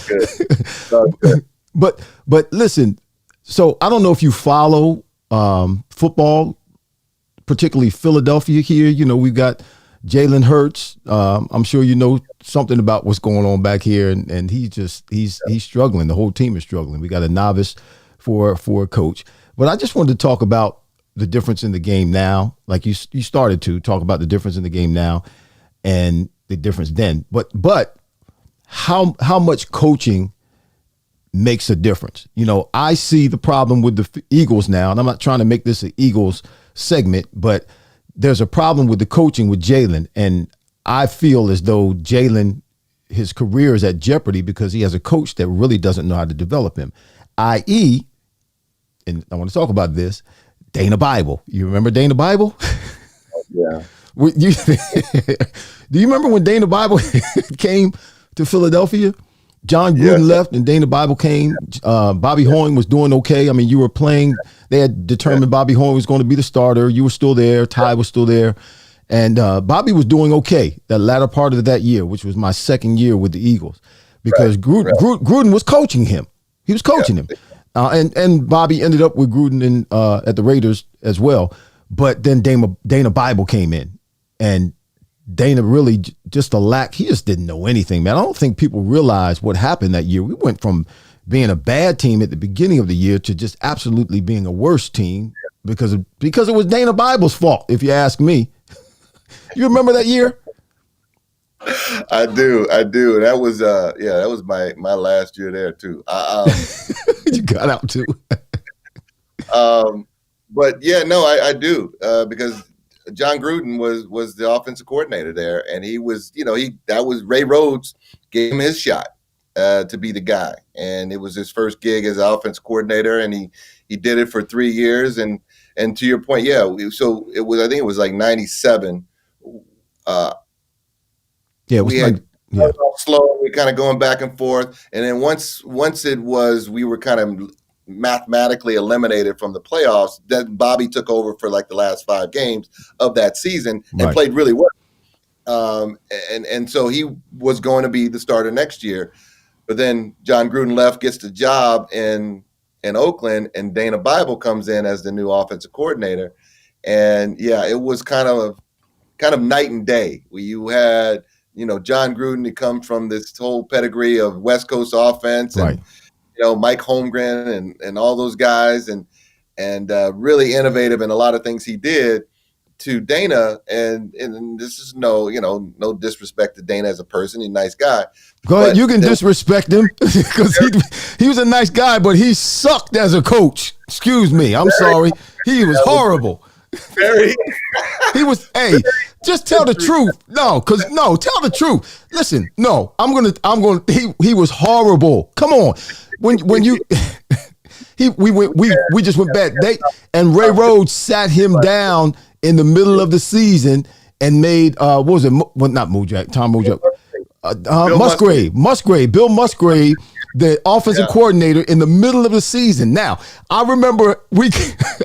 Good. But listen, so I don't know if you follow football, particularly Philadelphia here. You know, we've got Jalen Hurts. I'm sure you know something about what's going on back here, and he's struggling. The whole team is struggling. We got a novice for a coach. But I just wanted to talk about the difference in the game now. Like you started to talk about the difference in the game now and the difference then. But how much coaching makes a difference? You know, I see the problem with the Eagles now, and I'm not trying to make this an Eagles segment, but there's a problem with the coaching with Jalen, and I feel as though Jalen, his career is at jeopardy because he has a coach that really doesn't know how to develop him, i.e., and I want to talk about this, Dana Bible. You remember Dana Bible? Yeah. Do you remember when Dana Bible came to Philadelphia? John Gruden left and Dana Bible came. Bobby Horn was doing okay. I mean, you were playing. They had determined Bobby Horn was going to be the starter. You were still there. Ty was still there. And Bobby was doing okay that latter part of that year, which was my second year with the Eagles, because Gruden was coaching him. He was coaching him. And Bobby ended up with Gruden at the Raiders as well. But then Dana Bible came in, and Dana really just he just didn't know anything, man. I don't think people realize what happened that year. We went from being a bad team at the beginning of the year to just absolutely being a worse team because it was Dana Bible's fault, if you ask me. You remember that year? I do. That was my last year there too. You got out too. But yeah, no, I do because John Gruden was the offensive coordinator there, and he was, that was Ray Rhodes gave him his shot to be the guy, and it was his first gig as offensive coordinator, and he did it for 3 years, and to your point, so it was, I think it was like 97. Yeah, it was slow. We kind of going back and forth, and then once we were kind of mathematically eliminated from the playoffs. Then Bobby took over for like the last 5 games of that season and played really well. And so he was going to be the starter next year. But then John Gruden left, gets the job in Oakland, and Dana Bible comes in as the new offensive coordinator. And it was kind of night and day. Where you had, John Gruden, he comes from this whole pedigree of West Coast offense, and Mike Holmgren and all those guys, and really innovative in a lot of things he did. to Dana, and this is no disrespect to Dana as a person. He's a nice guy. Go ahead. You can disrespect him because he was a nice guy, but he sucked as a coach. Excuse me. I'm sorry. He was horrible. He was, hey, just tell the truth. No, tell the truth. Listen, no, he was horrible. Come on. When you we just went back. And Ray Rhodes sat him down in the middle of the season and made what was it? Well, not Mojack, Tom Mojack. Bill Musgrave, the offensive coordinator, in the middle of the season. Now, I remember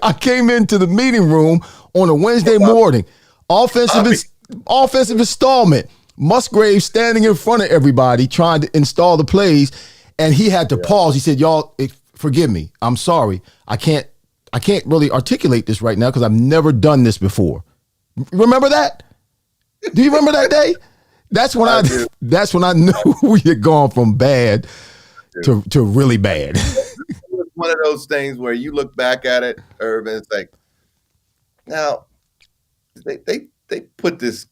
I came into the meeting room on a Wednesday morning, offensive installment. Musgrave standing in front of everybody trying to install the plays, and he had to pause. He said, "Y'all, forgive me. I'm sorry. I can't really articulate this right now because I've never done this before." Remember that? Do you remember that day? That's when I knew we had gone from bad to really bad. It was one of those things where you look back at it, Herb, and it's like, now they put this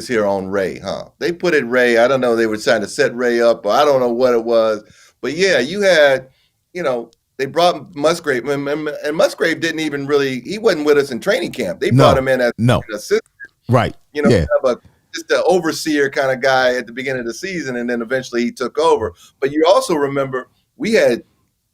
here on Ray, huh? They put it Ray. I don't know. They were trying to set Ray up, or I don't know what it was. But yeah, you had, they brought Musgrave, and Musgrave didn't even he wasn't with us in training camp. They brought him in as an assistant. Right. Just the overseer kind of guy at the beginning of the season, and then eventually he took over. But you also remember we had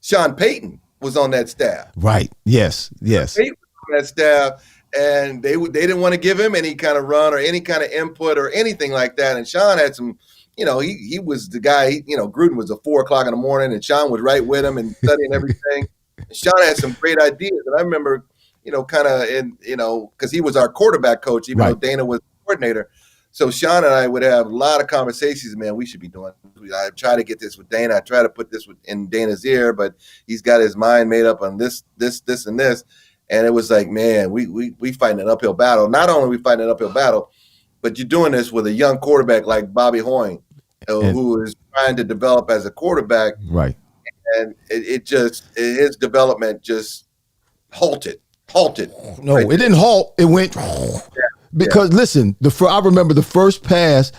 Sean Payton was on that staff. Right. Yes. Payton was on that staff, and they didn't want to give him any kind of run or any kind of input or anything like that. And Sean had some, he was the guy. Gruden was at 4:00 in the morning, and Sean was right with him and studying everything. And Sean had some great ideas, and I remember, because he was our quarterback coach, even though Dana was the coordinator. So Sean and I would have a lot of conversations, man, we should be doing. I try to get this with Dana. I try to put this in Dana's ear, but he's got his mind made up on this, and this. And it was like, man, we fighting an uphill battle. Not only are we fighting an uphill battle, but you're doing this with a young quarterback like Bobby Hoying, who is trying to develop as a quarterback. Right. And his development just halted. No, it didn't halt. It went. Because listen, I remember the first pass.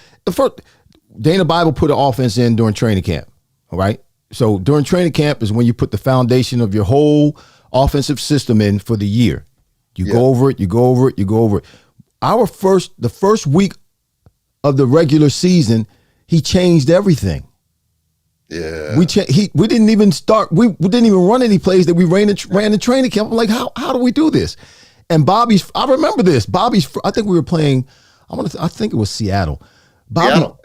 Dana Bible put an offense in during training camp. All right. So during training camp is when you put the foundation of your whole offensive system in for the year. You go over it. The first week of the regular season, he changed everything. Yeah. We didn't even start. We didn't even run any plays that we ran in training camp. I'm like, how do we do this? And I remember this. I think we were playing, I think it was Seattle.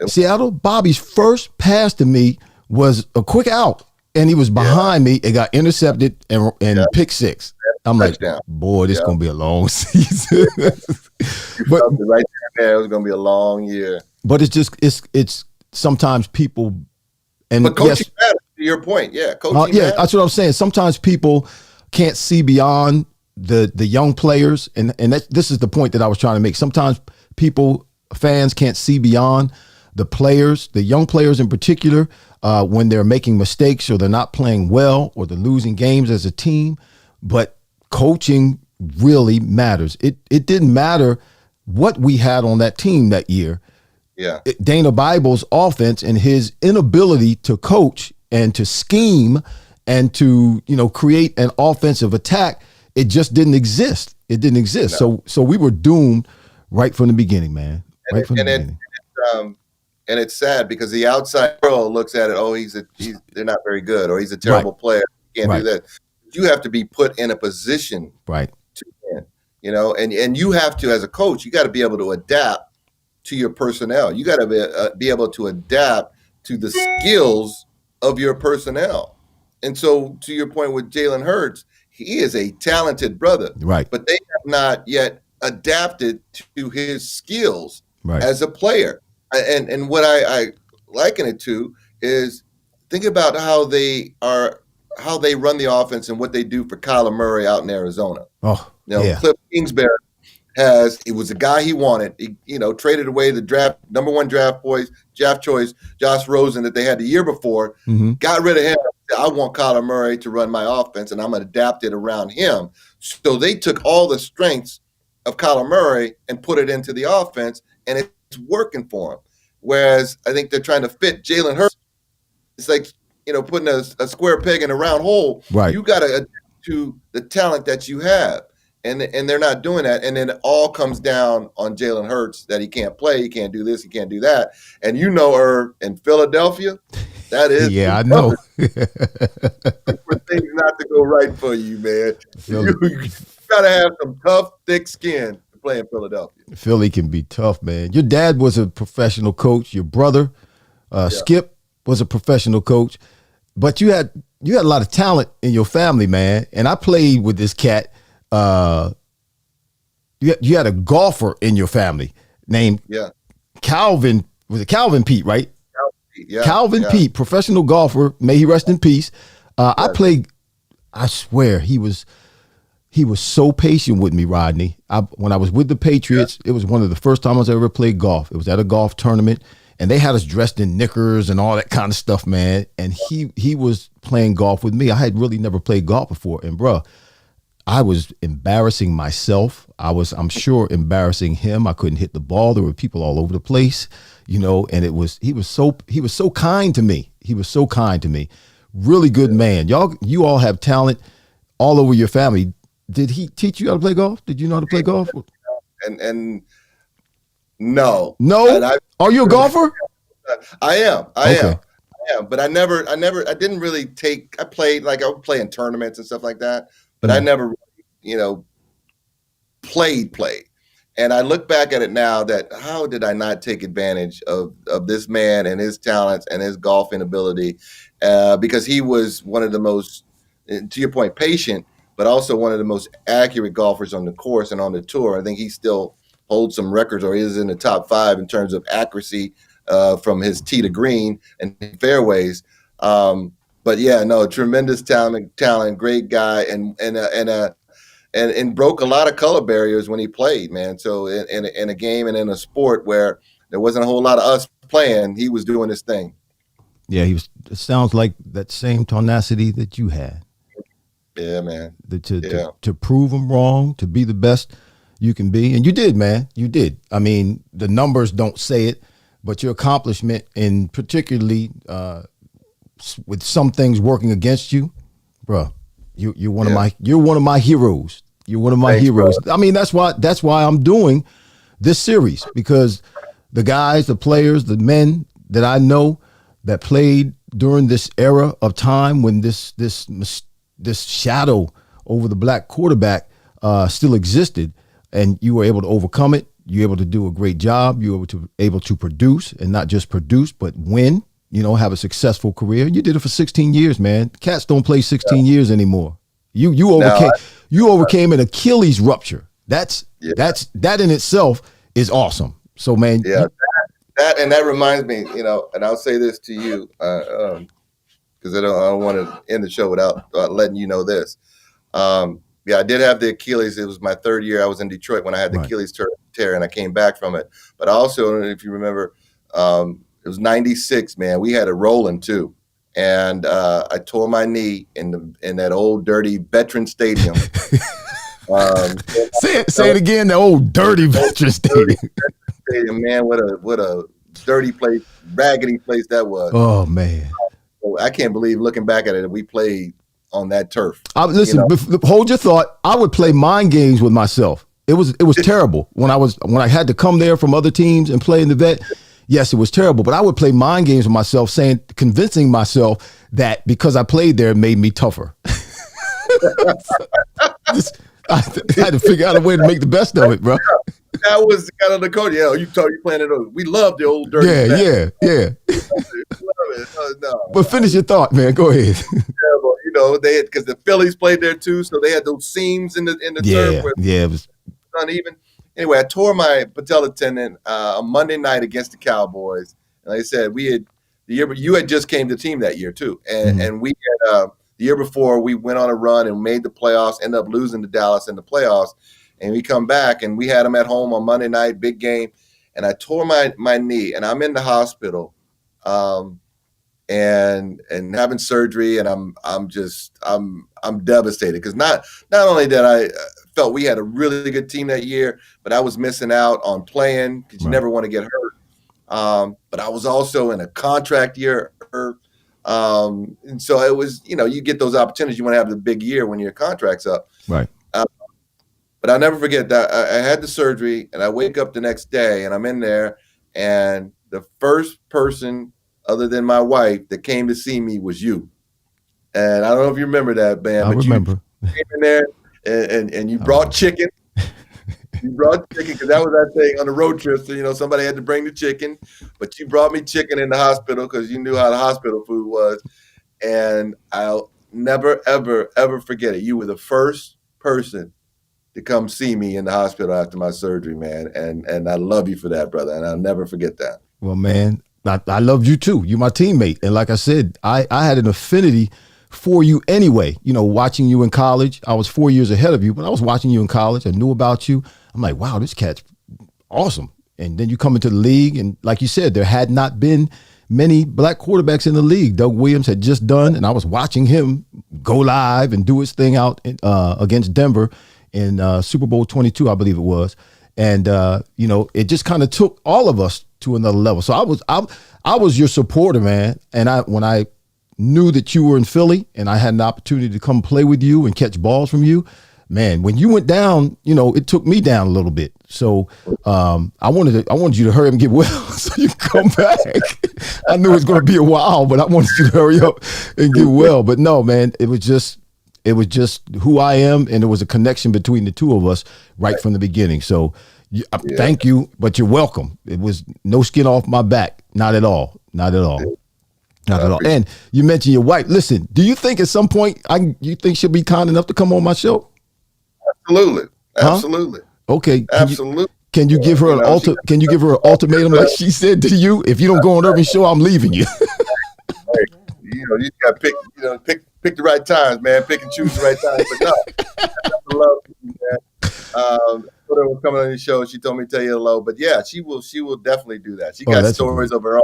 Seattle. Bobby's first pass to me was a quick out, and he was behind me. It got intercepted and pick six. I'm like, boy, this is going to be a long season. But right there, it was going to be a long year. But it's sometimes people. But coaching matters, to your point. Yeah, coaching matters. That's what I'm saying. Sometimes people can't see beyond the young players, and this is the point that I was trying to make. Sometimes fans can't see beyond the players, the young players in particular, when they're making mistakes or they're not playing well or they're losing games as a team. But coaching really matters. It didn't matter what we had on that team that year. Yeah, Dana Bible's offense and his inability to coach and to scheme and to create an offensive attack. It just didn't exist. It didn't exist. No. So we were doomed right from the beginning, man. Right from the beginning. And it's sad because the outside world looks at it. Oh, they're not very good, or he's a terrible player. He can't do that. You have to be put in a position, to win. And you have to, as a coach, you got to be able to adapt to your personnel. You got to be able to adapt to the skills of your personnel. And so, to your point with Jalen Hurts, he is a talented brother, but they have not yet adapted to his skills as a player. And what I liken it to is think about how they run the offense and what they do for Kyler Murray out in Arizona. Cliff Kingsbury he was the guy he wanted. He, traded away the number one draft choice, Josh Rosen, that they had the year before, got rid of him. I want Kyler Murray to run my offense, and I'm going to adapt it around him. So they took all the strengths of Kyler Murray and put it into the offense, and it's working for him. Whereas I think they're trying to fit Jalen Hurts. It's like, putting a square peg in a round hole. Right. You got to adapt to the talent that you have. And they're not doing that. And then it all comes down on Jalen Hurts that he can't play, he can't do this, he can't do that. And in Philadelphia, that is yeah, I know. for things not to go right for you, man. Philly. You got to have some tough, thick skin to play in Philadelphia. Philly can be tough, man. Your dad was a professional coach. Your brother, Skip, was a professional coach. But you had a lot of talent in your family, man. And I played with this cat. You had a golfer in your family named Calvin. Was it Calvin Peete, right? Calvin Peete, professional golfer. May he rest in peace. I played. I swear he was so patient with me, Rodney. When I was with the Patriots, it was one of the first times I ever played golf. It was at a golf tournament, and they had us dressed in knickers and all that kind of stuff, man. And he was playing golf with me. I had really never played golf before, and bro, I was embarrassing myself. I'm sure embarrassing him. I couldn't hit the ball. There were people all over the place, and he was so kind to me. He was so kind to me. Really good man. You all have talent all over your family. Did he teach you how to play golf? Did you know how to play golf? And no. No? Are you a golfer? I am. I am. But I didn't really I played, I would play in tournaments and stuff like that. But I never, played. And I look back at it now that how did I not take advantage of this man and his talents and his golfing ability? Because he was one of the most, to your point, patient, but also one of the most accurate golfers on the course and on the tour. I think he still holds some records, or is in the top 5 in terms of accuracy from his tee to green and fairways. But yeah, no, tremendous talent, great guy, and broke a lot of color barriers when he played, man. So in a game and in a sport where there wasn't a whole lot of us playing, he was doing his thing. Yeah, it sounds like that same tenacity that you had. Yeah, man. To prove them wrong, to be the best you can be, and you did, man. You did. I mean, the numbers don't say it, but your accomplishment, and particularly with some things working against you, bro, you're one of my heroes. You're one of my heroes. Bro. I mean, that's why I'm doing this series, because the guys, the players, the men that I know that played during this era of time when this shadow over the black quarterback still existed, and you were able to overcome it. You were able to do a great job. You were able to produce, and not just produce, but win. Have a successful career. You did it for 16 years, man. Cats don't play 16 years anymore. You overcame an Achilles rupture. That in itself is awesome. So, man. Yeah, that reminds me, and I'll say this to you, because I don't want to end the show without letting you know this. I did have the Achilles. It was my 3rd year. I was in Detroit when I had the Achilles tear, and I came back from it. But I also, if you remember, it was 96, man. We had it rolling too. And I tore my knee in that old dirty Veteran Stadium. Say it again, the old dirty Veteran Stadium. Man, what a dirty place, raggedy place that was. Oh, man. I can't believe, looking back at it, that we played on that turf. Listen, hold your thought. I would play mind games with myself. It was terrible when I had to come there from other teams and play in the vet. Yes, it was terrible, but I would play mind games with myself, convincing myself that because I played there, it made me tougher. I had to figure out a way to make the best of it, bro. That was kind of the code. Yeah, you playing it. We love the old dirty. Yeah. No. But finish your thought, man. Go ahead. Well, they had, because the Phillies played there too, so they had those seams in the turf where it was uneven. Anyway, I tore my patella tendon on Monday night against the Cowboys. And like I said, you had just came to the team that year too. And we had the year before, we went on a run and made the playoffs, ended up losing to Dallas in the playoffs. And we come back and we had them at home on Monday night, big game. And I tore my knee, and I'm in the hospital and having surgery. And I'm devastated, because not only did I felt we had a really good team that year, but I was missing out on playing because you never want to get hurt. But I was also in a contract year. And so it was, you get those opportunities. You want to have the big year when your contract's up. Right. But I'll never forget that I had the surgery and I wake up the next day and I'm in there and the first person other than my wife that came to see me was you. And I don't know if you remember that, man. I remember. You came in there and you brought chicken. You brought chicken because that was that thing on the road trip. So, somebody had to bring the chicken. But you brought me chicken in the hospital because you knew how the hospital food was. And I'll never, ever, ever forget it. You were the first person to come see me in the hospital after my surgery, man. And I love you for that, brother. And I'll never forget that. Well, man, I loved you too. You're my teammate. And like I said, I had an affinity for you anyway. Watching you in college, I was 4 years ahead of you, but I was watching you in college. I knew about you. I'm like, wow, this cat's awesome. And then you come into the league. And like you said, there had not been many black quarterbacks in the league. Doug Williams had just done, and I was watching him go live and do his thing out against Denver in Super Bowl 22, I believe it was. And, it just kind of took all of us to another level. So I was your supporter, man. And when I knew that you were in Philly and I had an opportunity to come play with you and catch balls from you, man, when you went down, it took me down a little bit. So I wanted you to hurry up and get well so you can come back. I knew it was going to be a while, but I wanted you to hurry up and get well. But no, man, it was just who I am, and there was a connection between the two of us right from the beginning. So thank you, but you're welcome. It was no skin off my back, not at all, not at all. Not at all. And you mentioned your wife. Listen, do you think at some point you think she'll be kind enough to come on my show? Absolutely. Absolutely. Huh? Okay. Absolutely. Can you give her Can you give her an ultimatum like she said to you? If you don't go on Urban's show, I'm leaving you. You got to pick the right times, man. Pick and choose the right times. But no, I love you, man. Whoever coming on your show, she told me to tell you hello. But yeah, she will definitely do that. She got stories of her own.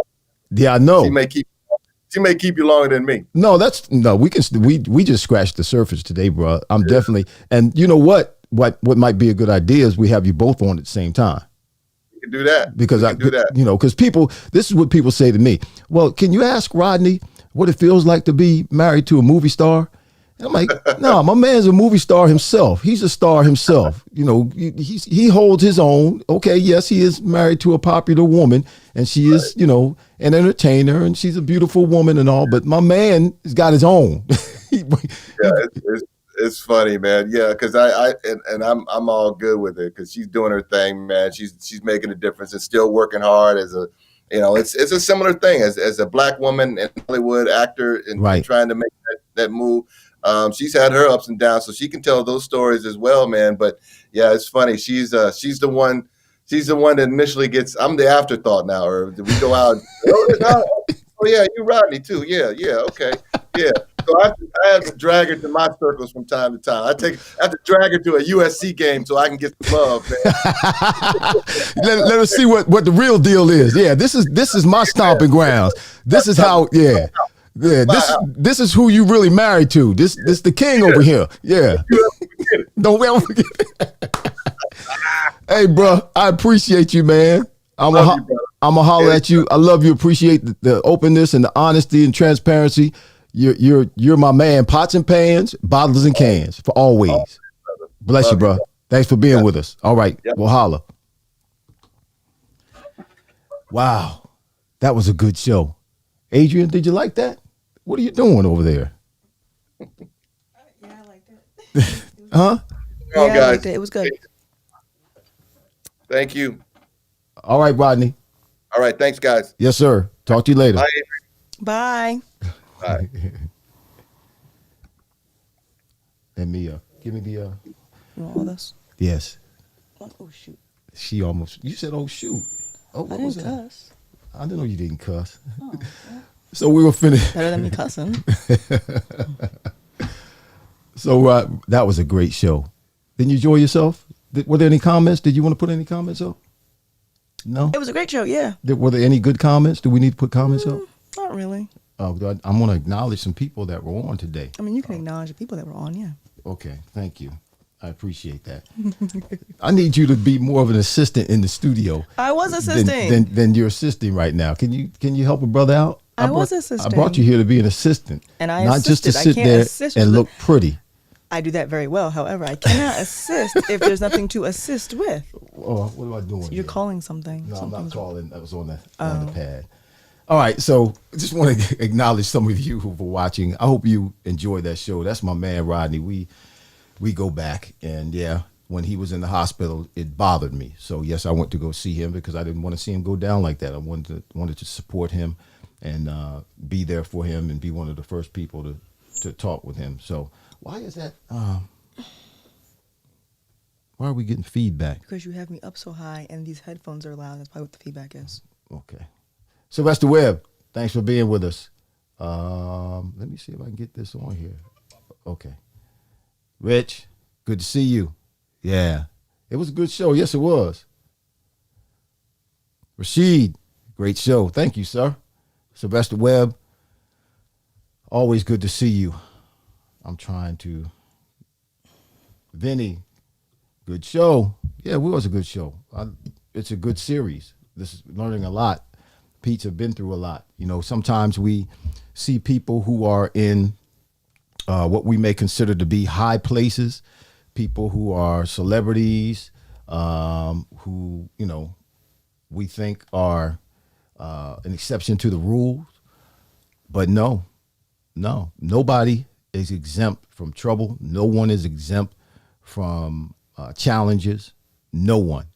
Yeah, I know. She may keep you longer than me. We just scratched the surface today, bro. I'm definitely, and you know what might be a good idea is we have you both on at the same time. You can do that. Because because this is what people say to me. Well, can you ask Rodney what it feels like to be married to a movie star? And I'm like, no, my man's a movie star himself. He's a star himself. He holds his own. Okay, yes, he is married to a popular woman, and she is, an entertainer, and she's a beautiful woman and all. But my man has got his own. It's funny, man. Yeah, because I'm all good with it because she's doing her thing, man. She's making a difference and still working hard as a. It's a similar thing as a black woman and Hollywood actor and trying to make that move. She's had her ups and downs, so she can tell those stories as well, man. But yeah, it's funny. She's the one that initially gets. I'm the afterthought now. Or we go out. Oh yeah, you Rodney too. Yeah, okay, yeah. So I have to drag her to my circles from time to time. I have to drag her to a USC game so I can get the love, man. let us see what the real deal is. Yeah, this is my stomping grounds. This is how. Yeah. Yeah, this is who you really married to. This the king over here. Yeah. Don't ever forget it. Hey, bro, I appreciate you, man. I'm gonna holler at you. I love you. Appreciate the openness and the honesty and transparency. You're my man. Pots and pans, bottles and cans for always. Bless you, bro. Thanks for being with us. All right, we'll holler. Wow, that was a good show. Adrian, did you like that? What are you doing over there? Yeah, I liked it. Huh? Yeah, I liked it. It was good. Thank you. All right, Rodney. All right, thanks, guys. Yes, sir. Talk to you later. Bye. Bye. Bye. And Mia, give me the. You want all this? Yes. Oh shoot. She almost. You said, "Oh shoot." Oh, what I was didn't that? cuss. I didn't know you didn't cuss. Oh, yeah. So we were finished. Better than me cussing. So that was a great show. Didn't you enjoy yourself? Were there any comments? Did you want to put any comments up? No. It was a great show. Yeah. Were there any good comments? Do we need to put comments up? Not really. I'm going to acknowledge some people that were on today. I mean, you can acknowledge the people that were on. Yeah. Okay. Thank you. I appreciate that. I need you to be more of an assistant in the studio. I was assisting. Than you're assisting right now. Can you help a brother out? I was assisting. I brought you here to be an assistant, and I not just to assisted. sit there and look pretty. I do that very well. However, I cannot assist if there's nothing to assist with. Oh, what am I doing? So you're calling something. No, I'm not calling. That was on the pad. All right, so I just want to acknowledge some of you who were watching. I hope you enjoyed that show. That's my man Rodney. We go back, and yeah, when he was in the hospital, it bothered me. So yes, I went to go see him because I didn't want to see him go down like that. I wanted to support him and be there for him and be one of the first people to talk with him. So why is that? Why are we getting feedback? Because you have me up so high, and these headphones are loud. That's probably what the feedback is. Okay. Sylvester Webb, thanks for being with us. Let me see if I can get this on here. Okay. Rich, good to see you. Yeah. It was a good show. Yes, it was. Rashid, great show. Thank you, sir. Sylvester Webb, always good to see you. I'm trying to. Vinny, good show. Yeah, it was a good show. It's a good series. This is learning a lot. Pete's have been through a lot. You know, sometimes we see people who are in what we may consider to be high places, people who are celebrities, who, you know, we think are an exception to the rules. But no, nobody is exempt from trouble. No one is exempt from challenges. No one.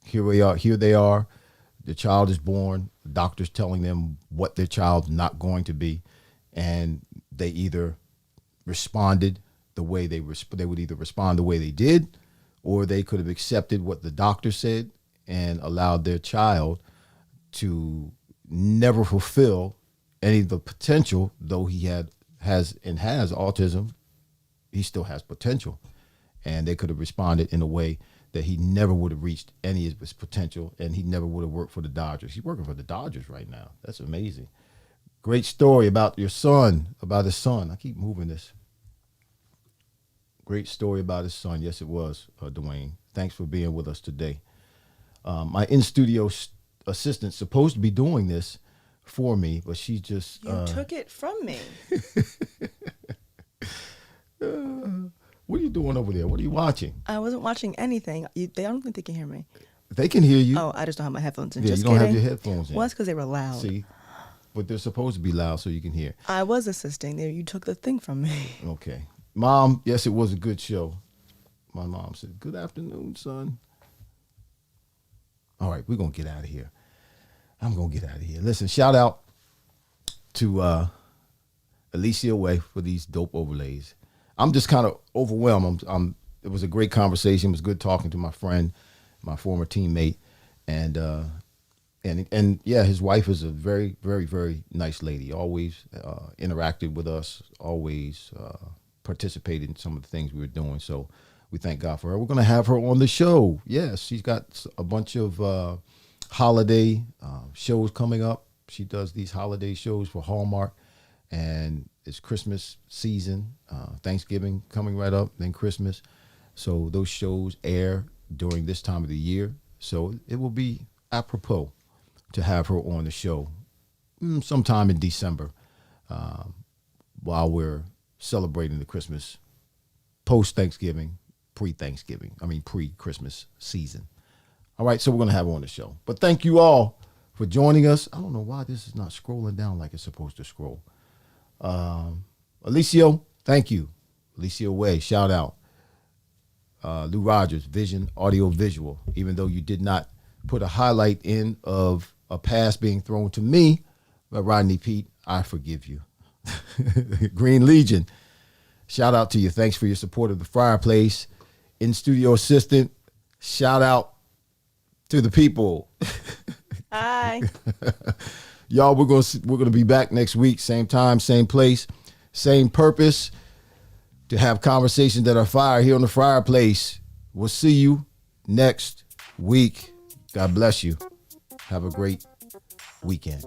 Here they are. The child is born. The doctor's telling them what their child's not going to be, and they either responded the way they would either respond the way they did, or they could have accepted what the doctor said and allowed their child to never fulfill any of the potential. Though he has autism, he still has potential, and they could have responded in a way that he never would have reached any of his potential, and he never would have worked for the Dodgers. He's working for the Dodgers right now. That's amazing. Great story about his son. I keep moving this. Great story about his son. Yes, it was, Dwayne. Thanks for being with us today. My in-studio assistant's supposed to be doing this for me, but she just... You took it from me. What are you doing over there? What are you watching? I wasn't watching anything. I don't think they can hear me. They can hear you. Oh, I just don't have my headphones in. Yeah, just you don't kidding. have your headphones in. Well, that's because they were loud. See, but they're supposed to be loud so you can hear. I was assisting. You took the thing from me. Okay. Mom, yes, it was a good show. My mom said, good afternoon, son. All right, we're going to get out of here. I'm going to get out of here. Listen, shout out to Alicia Way for these dope overlays. I'm just kind of overwhelmed. It was a great conversation. It was good talking to my friend, my former teammate, and yeah, his wife is a very, very, very nice lady. Always interacted with us. Always participated in some of the things we were doing. So we thank God for her. We're going to have her on the show. Yes, she's got a bunch of holiday shows coming up. She does these holiday shows for Hallmark, and it's Christmas season, Thanksgiving coming right up, then Christmas. So those shows air during this time of the year. So it will be apropos to have her on the show sometime in December while we're celebrating the Christmas post-Thanksgiving, pre-Christmas season. All right, so we're going to have her on the show. But thank you all for joining us. I don't know why this is not scrolling down like it's supposed to scroll. Alicio, thank you. Alicia Way, shout out. Lou Rogers, Vision, Audio, Visual. Even though you did not put a highlight in of a pass being thrown to me by Rodney Peete, I forgive you. Green Legion, shout out to you. Thanks for your support of the Fireplace. In-studio assistant, shout out to the people. Hi. Y'all, we're gonna be back next week, same time, same place, same purpose, to have conversations that are fire here on the Fireplace. We'll see you next week. God bless you. Have a great weekend.